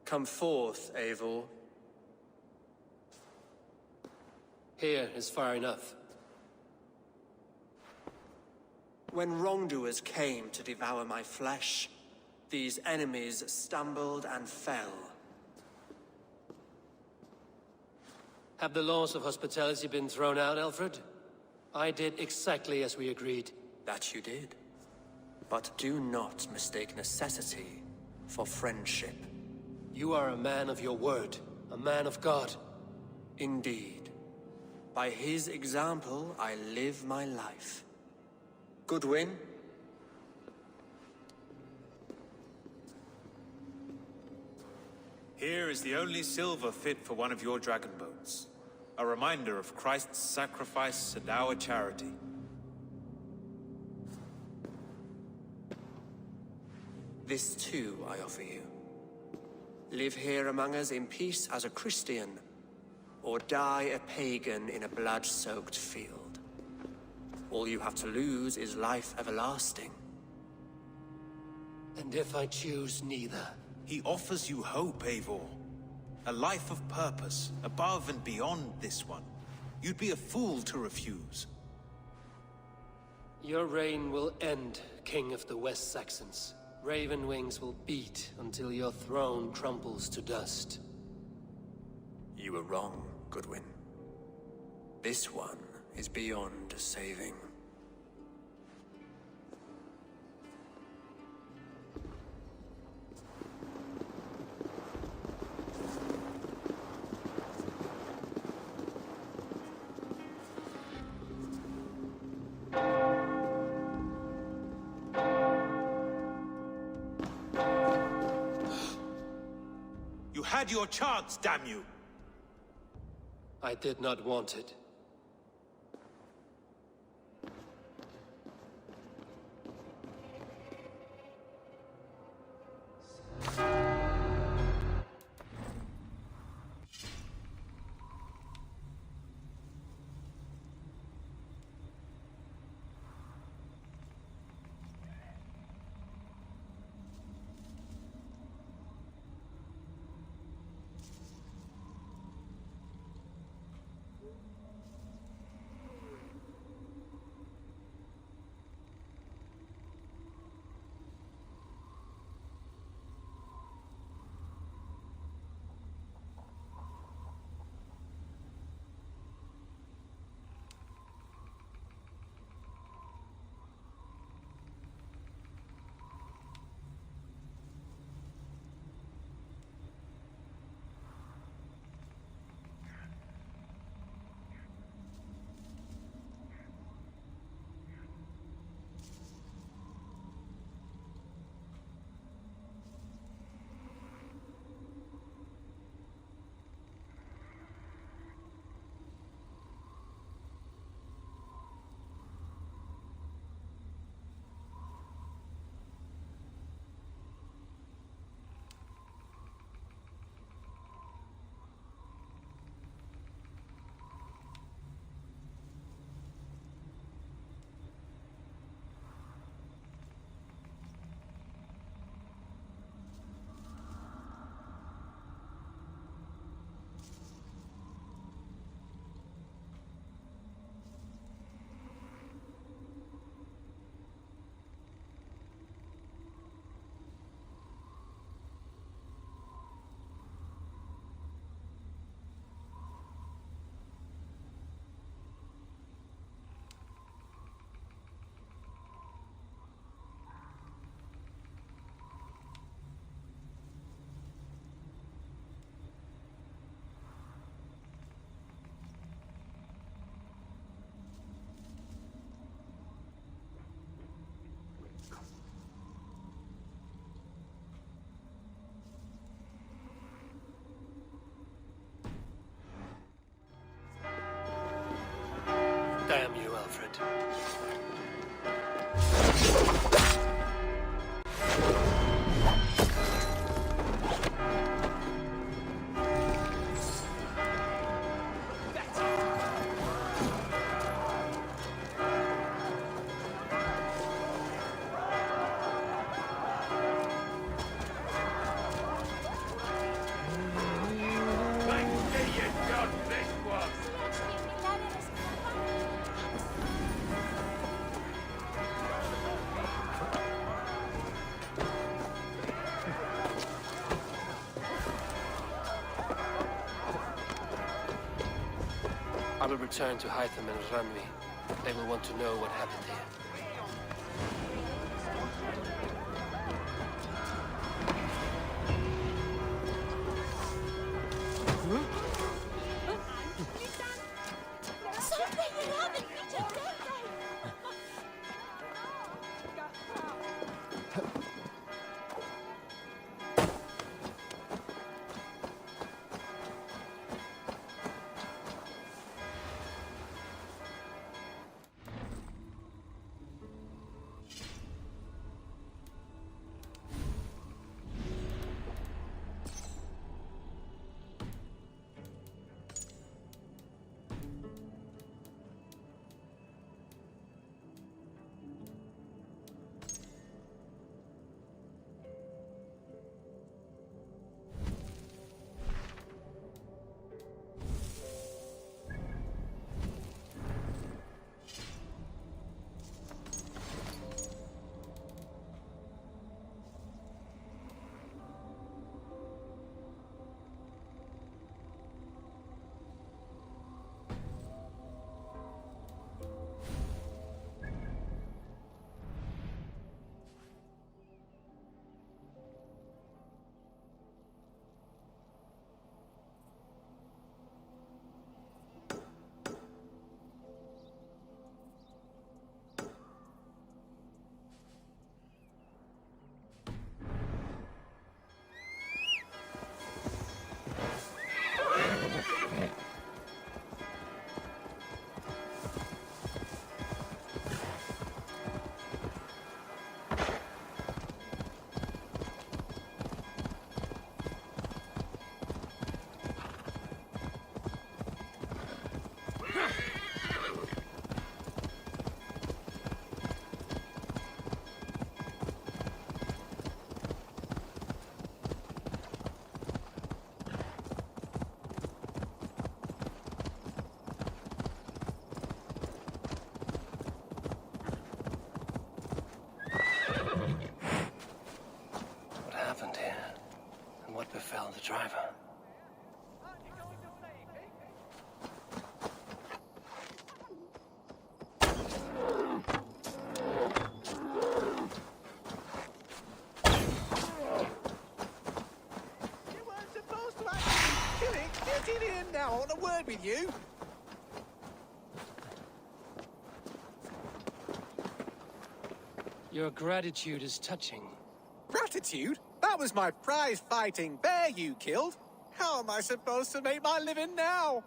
Come forth, Eivor. Here is far enough. When wrongdoers came to devour my flesh, these enemies stumbled and fell. Have the laws of hospitality been thrown out, Alfred? I did exactly as we agreed. That you did. But do not mistake necessity for friendship. You are a man of your word, a man of God. Indeed. By his example, I live my life. Goodwin? Here is the only silver fit for one of your dragon boats. A reminder of Christ's sacrifice and our charity. This too I offer you. Live here among us in peace as a Christian, or die a pagan in a blood-soaked field. All you have to lose is life everlasting. And if I choose neither? He offers you hope, Eivor. A life of purpose, above and beyond this one. You'd be a fool to refuse. Your reign will end, King of the West Saxons. Raven wings will beat until your throne crumbles to dust. You were wrong, Goodwin. This one is beyond saving. You had your chance, damn you! I did not want it. Damn you, Alfred. I will return to Hytham and Ranvi. They will want to know what happened here. now. I want a word with you. Your gratitude is touching. Gratitude? That was my prize-fighting bear you killed. How am I supposed to make my living now?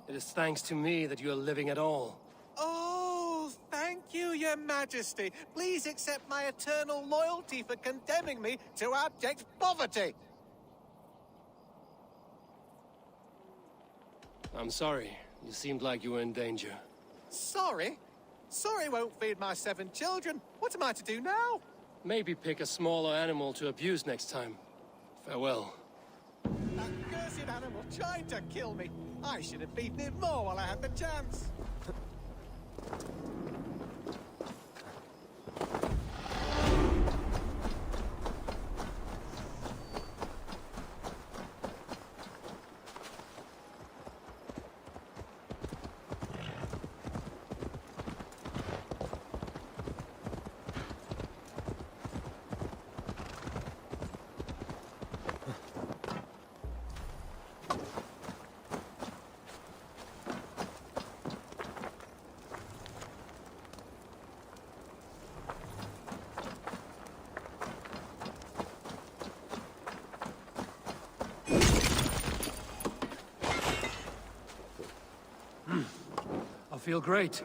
It is thanks to me that you are living at all. Oh, thank you, Your Majesty. Please accept my eternal loyalty for condemning me to abject poverty. I'm sorry. You seemed like you were in danger. Sorry? Sorry won't feed my 7 children. What am I to do now? Maybe pick a smaller animal to abuse next time. Farewell. That cursed animal tried to kill me. I should have beaten it more while I had the chance. I feel great.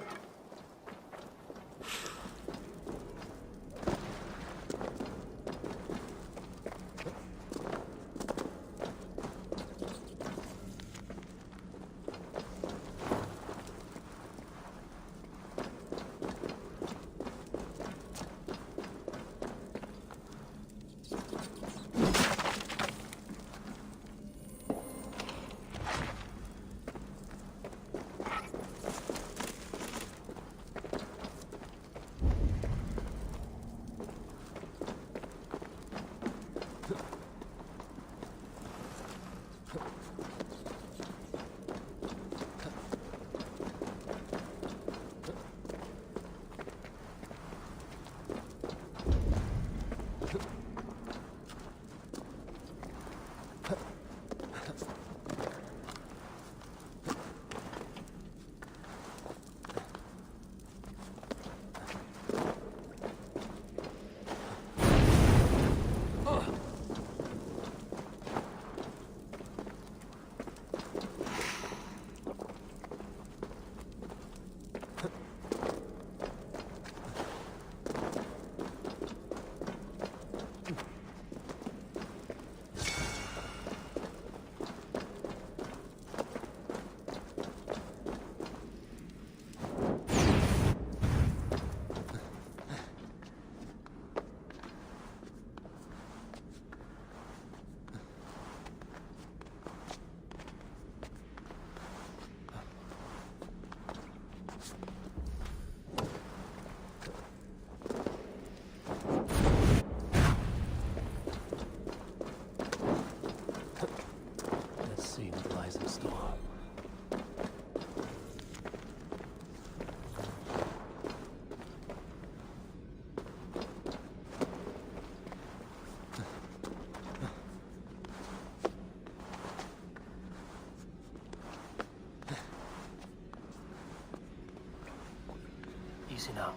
Easy now.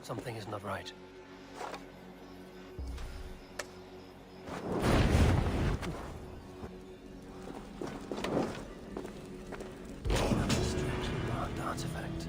Something is not right. That's a strangely marked artifact.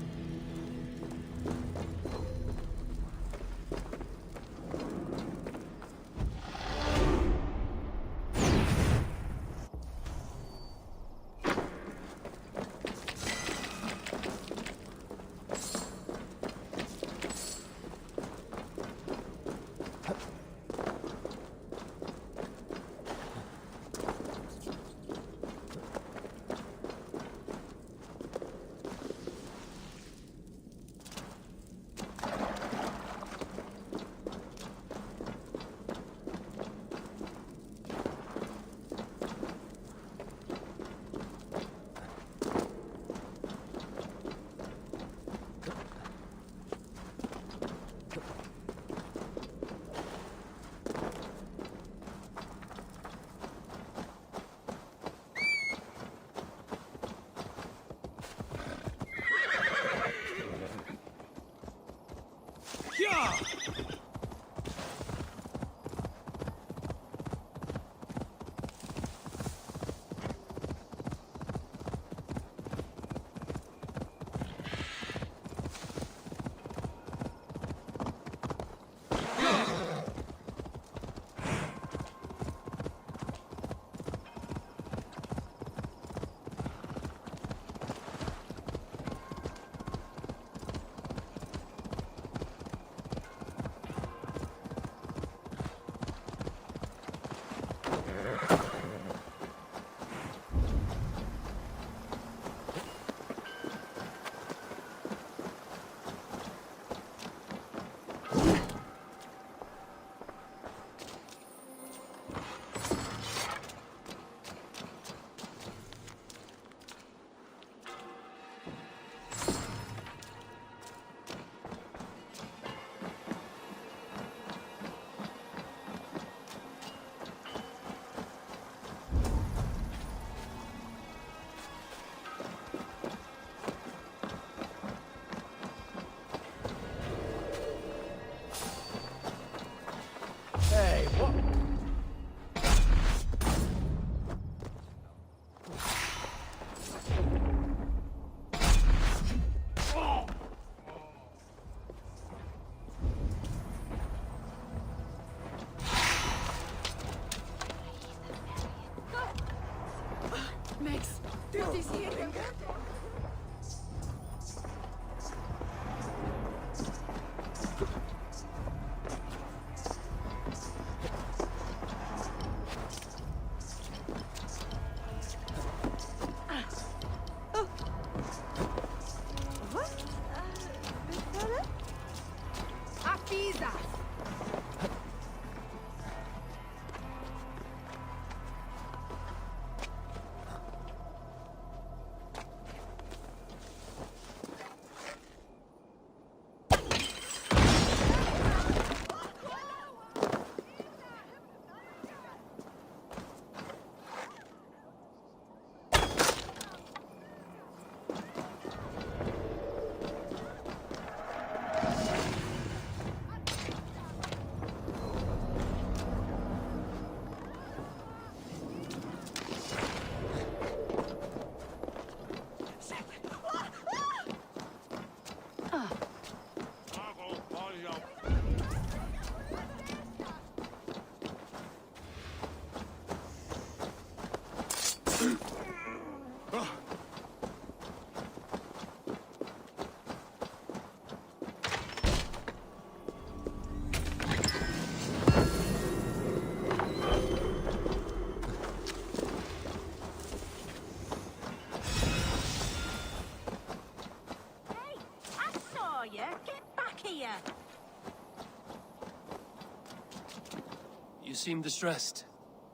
You seem distressed.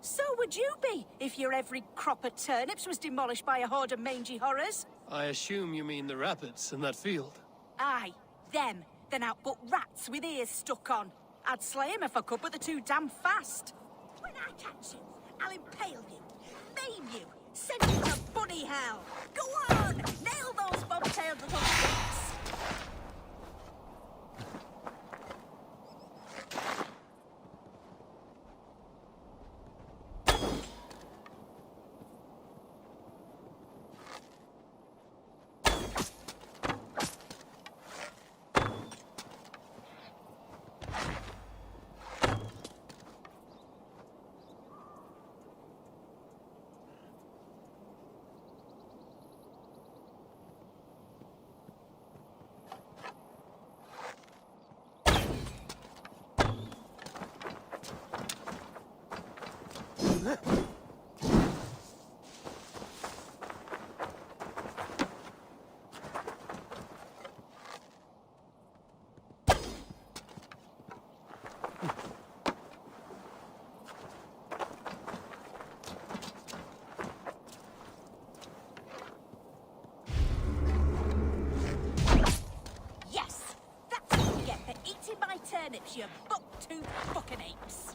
So would you be, if your every crop of turnips was demolished by a horde of mangy horrors. I assume you mean the rabbits in that field. Aye, them. They're out but rats with ears stuck on. I'd slay 'em if I could, but they're too damn fast. When I catch you, I'll impale you, maim you, send you to bunny hell. Go on, nail those bobtailed little sticks. Yes, that's what you get for eating my turnips, you buck-toothed fucking apes.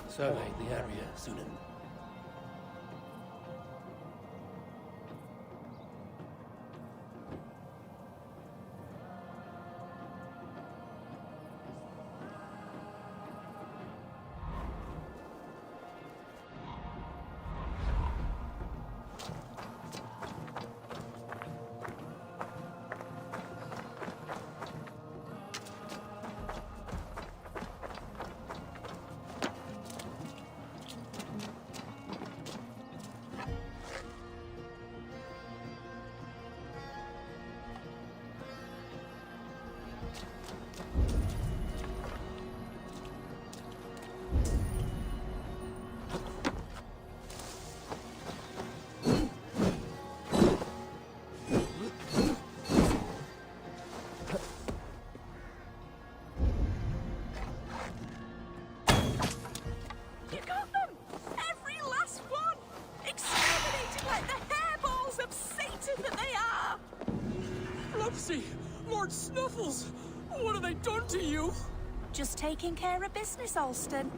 Survey the area, Sunan. done to you? Just taking care of business, Alston.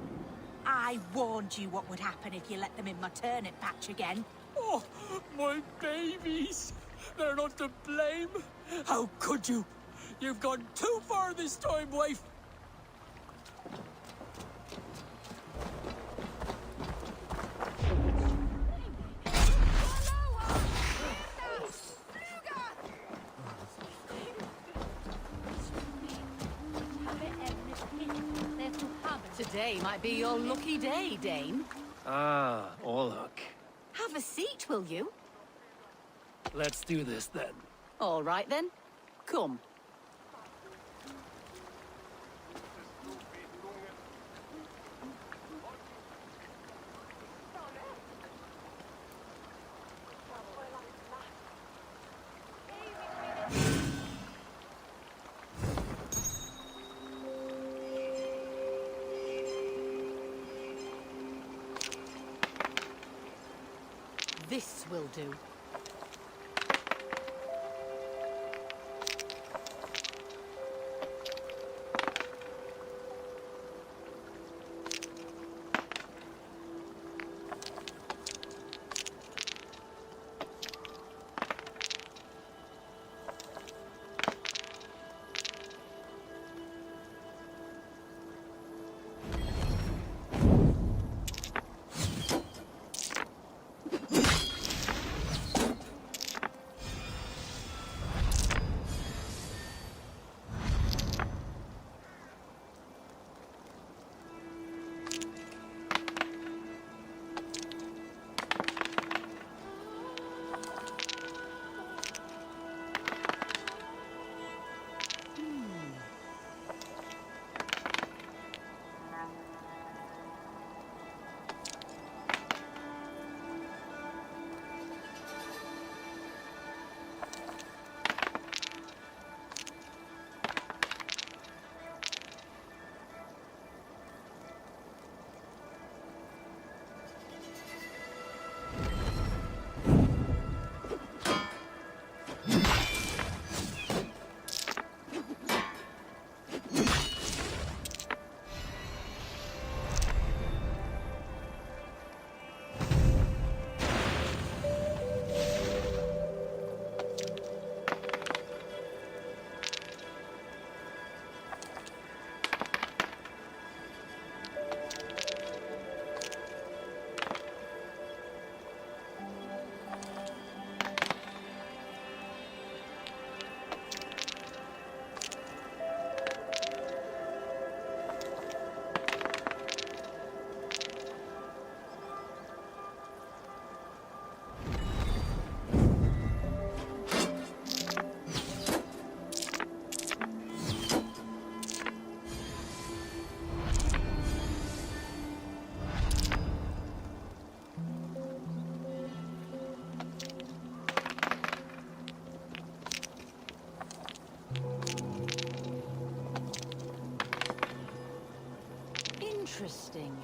I warned you what would happen if you let them in my turnip patch again. Oh, my babies. They're not to blame. How could you? You've gone too far this time, wife. Today might be your lucky day, Dane. Ah, Orlok. Have a seat, will you? Let's do this then. All right then. Come. This will do. Interesting.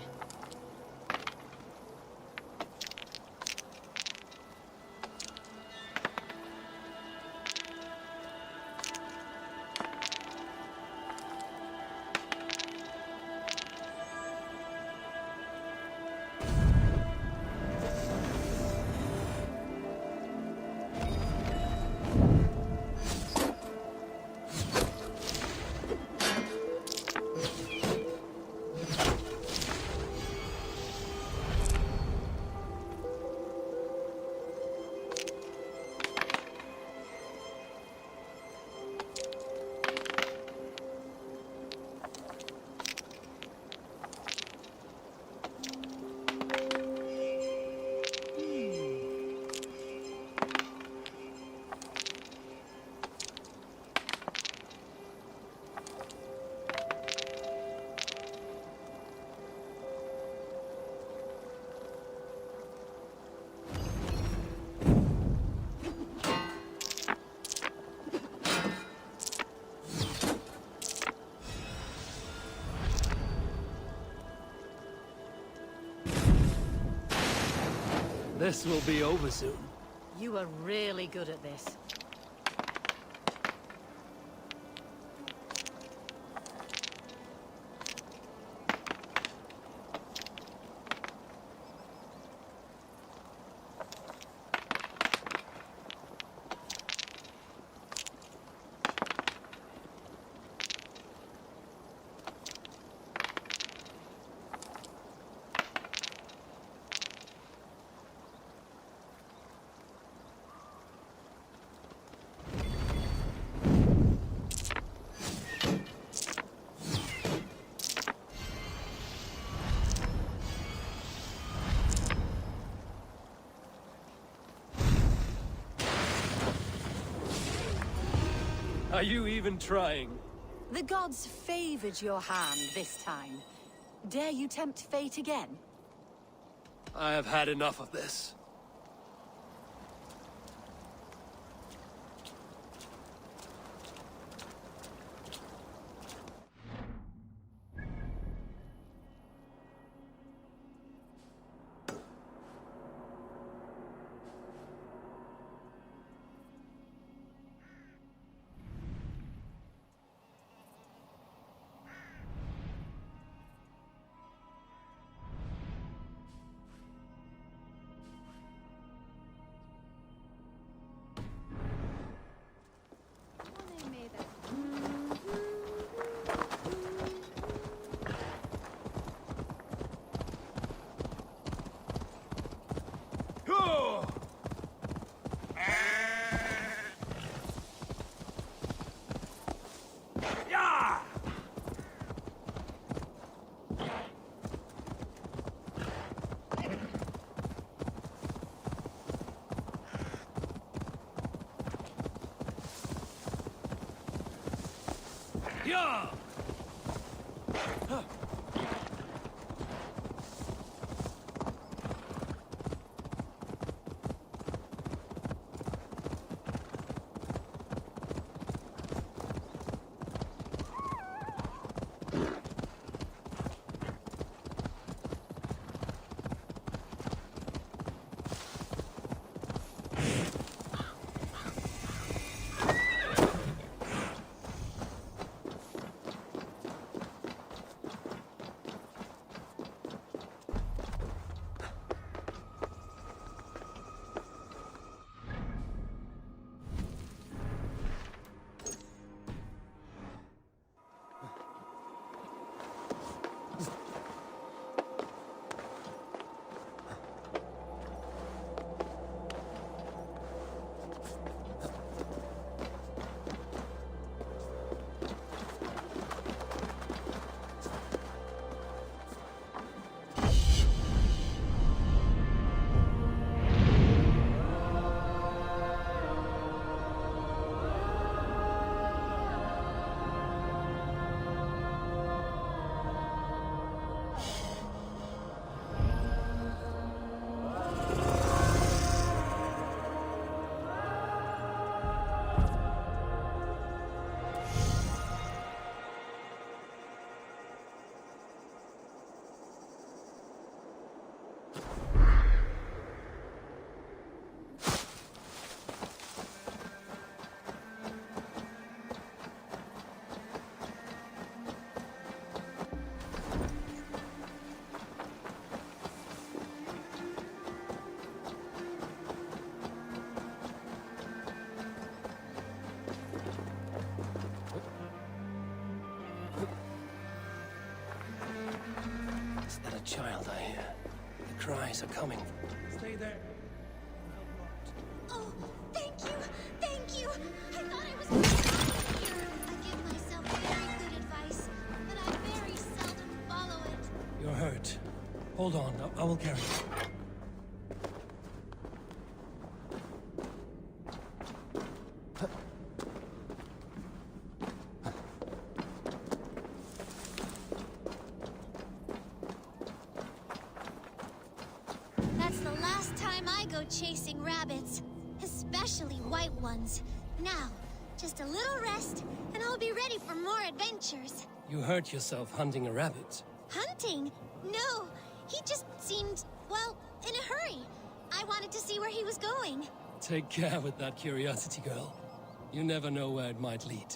This will be over soon. You are really good at this. Are you even trying? The gods favored your hand this time. Dare you tempt fate again? I have had enough of this. Yeah! Is that a child I hear? The cries are coming. Stay there. Oh, thank you! Thank you! I thought I was here. I give myself very good advice, but I very seldom follow it. You're hurt. Hold on, I will carry you. That's the last time I go chasing rabbits, especially white ones. Now, just a little rest, and I'll be ready for more adventures. You hurt yourself hunting a rabbit. Hunting? No, he just seemed, well, in a hurry. I wanted to see where he was going. Take care with that curiosity, girl. You never know where it might lead.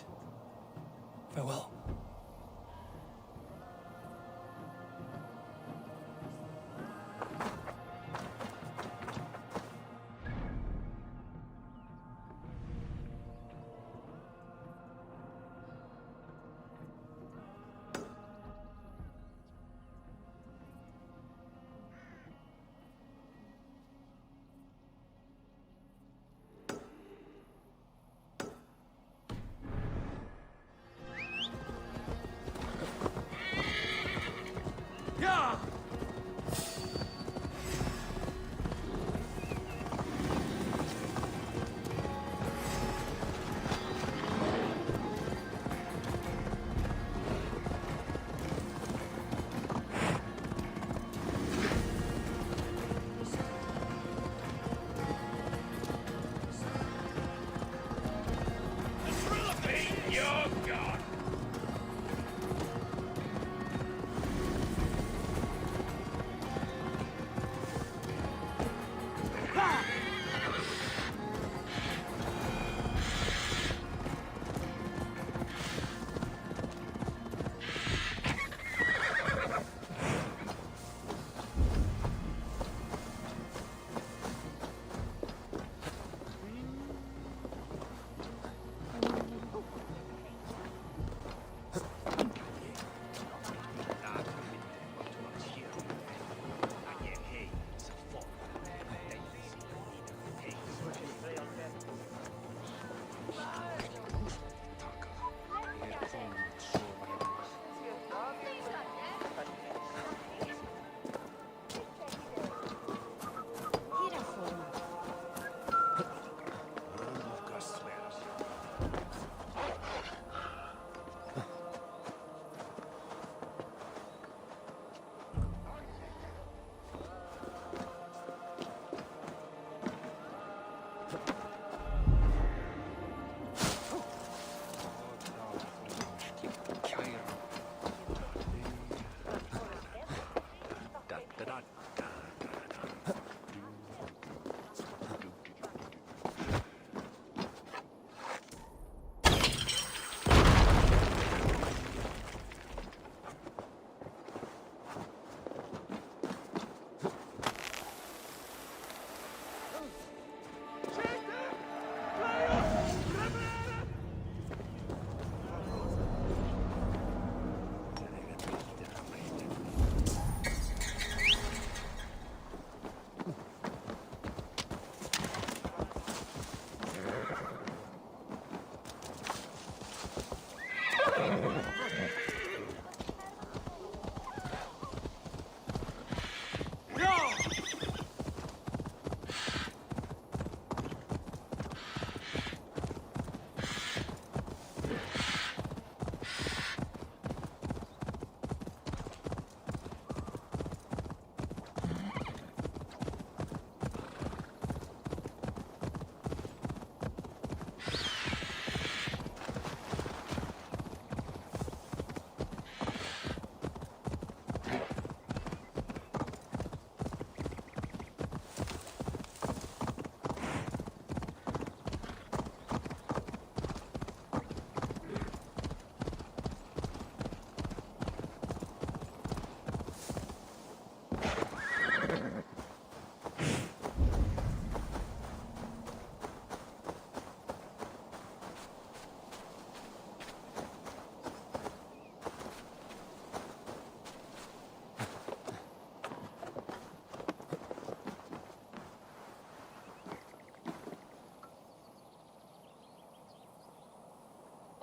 Farewell.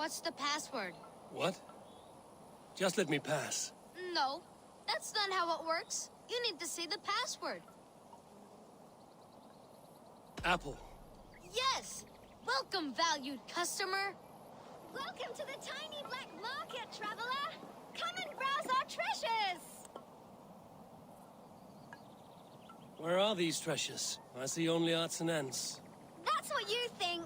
What's the password? What? Just let me pass. No, that's not how it works. You need to see the password. Apple. Yes! Welcome, valued customer. Welcome to the tiny black market, traveler. Come and browse our treasures. Where are these treasures? I see only odds and ends. That's what you think.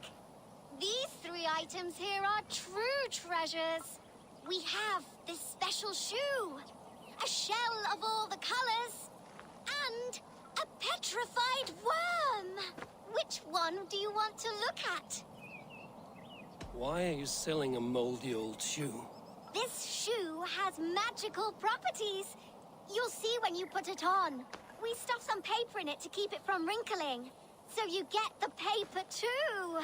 These 3 items here are true treasures. We have this special shoe, a shell of all the colors, and a petrified worm. Which one do you want to look at? Why are you selling a moldy old shoe? This shoe has magical properties. You'll see when you put it on. We stuff some paper in it to keep it from wrinkling, so you get the paper too.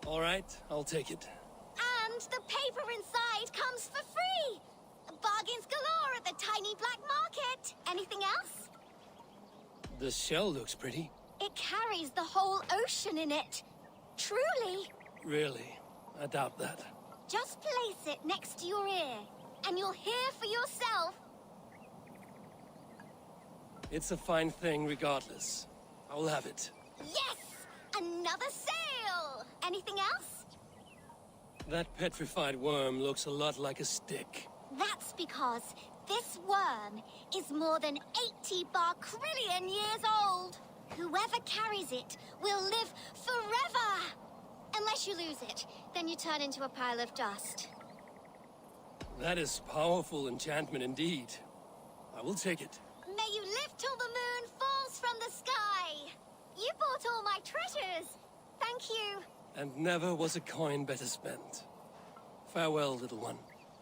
All right, I'll take it. And the paper inside comes for free. Bargains galore at the tiny black market. Anything else? The shell looks pretty. It carries the whole ocean in it. Truly. Really? I doubt that. Just place it next to your ear, and you'll hear for yourself. It's a fine thing regardless. I'll have it. Yes! Another sale! Anything else? That petrified worm looks a lot like a stick. That's because this worm is more than 80 barquillion years old. Whoever carries it will live forever! Unless you lose it, then you turn into a pile of dust. That is powerful enchantment indeed. I will take it. May you live till the moon falls from the sky! You bought all my treasures! Thank you! And never was a coin better spent. Farewell, little one.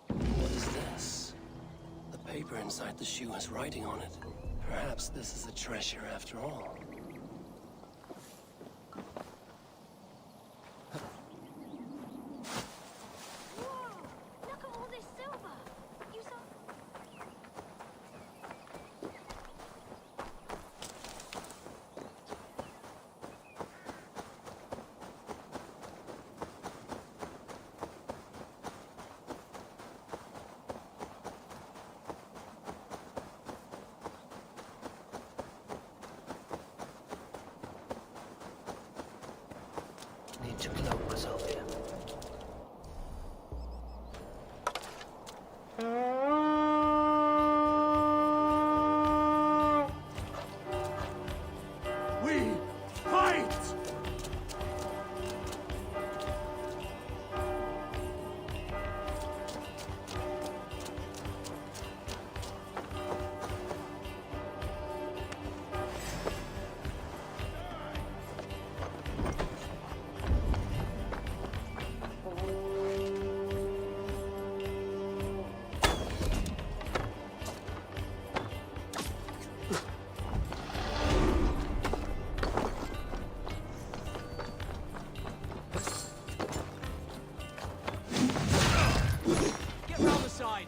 What is this? The paper inside the shoe has writing on it. Perhaps this is a treasure after all. Look at all this silver! You saw... Need to cloak myself here. We fight! Get round the side.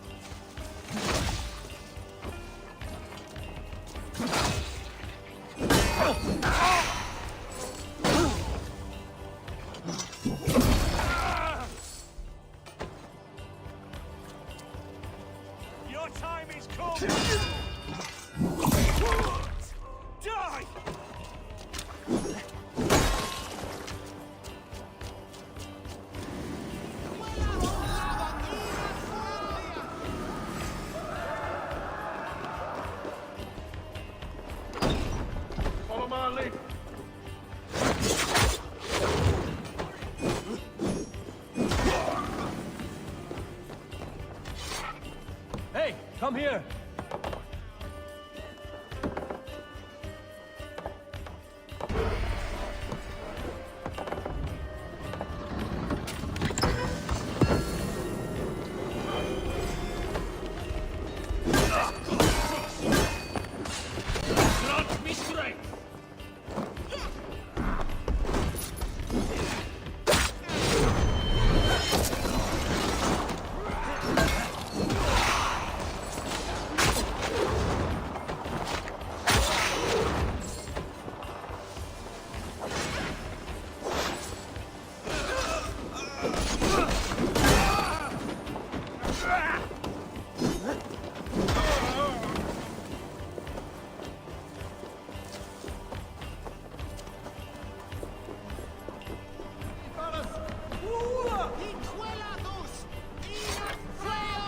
Your time is come! Die! Follow my lead. Hey, come here! Grant me strength!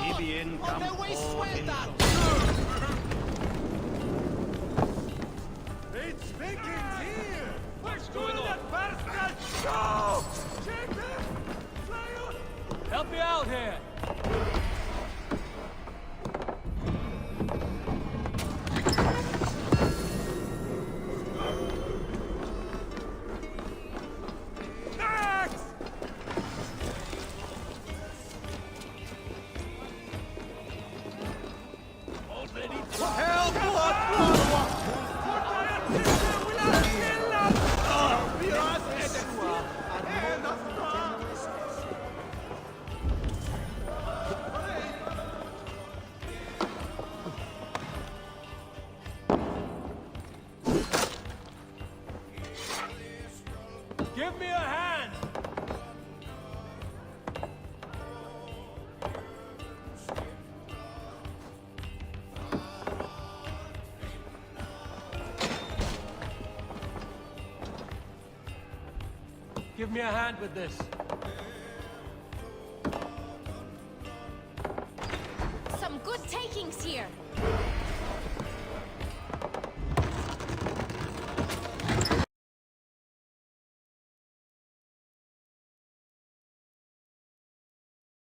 Y bien, campo. It's Vikings here! What's going on? Go! Check them! Help me out here! Give me a hand! Give me a hand with this.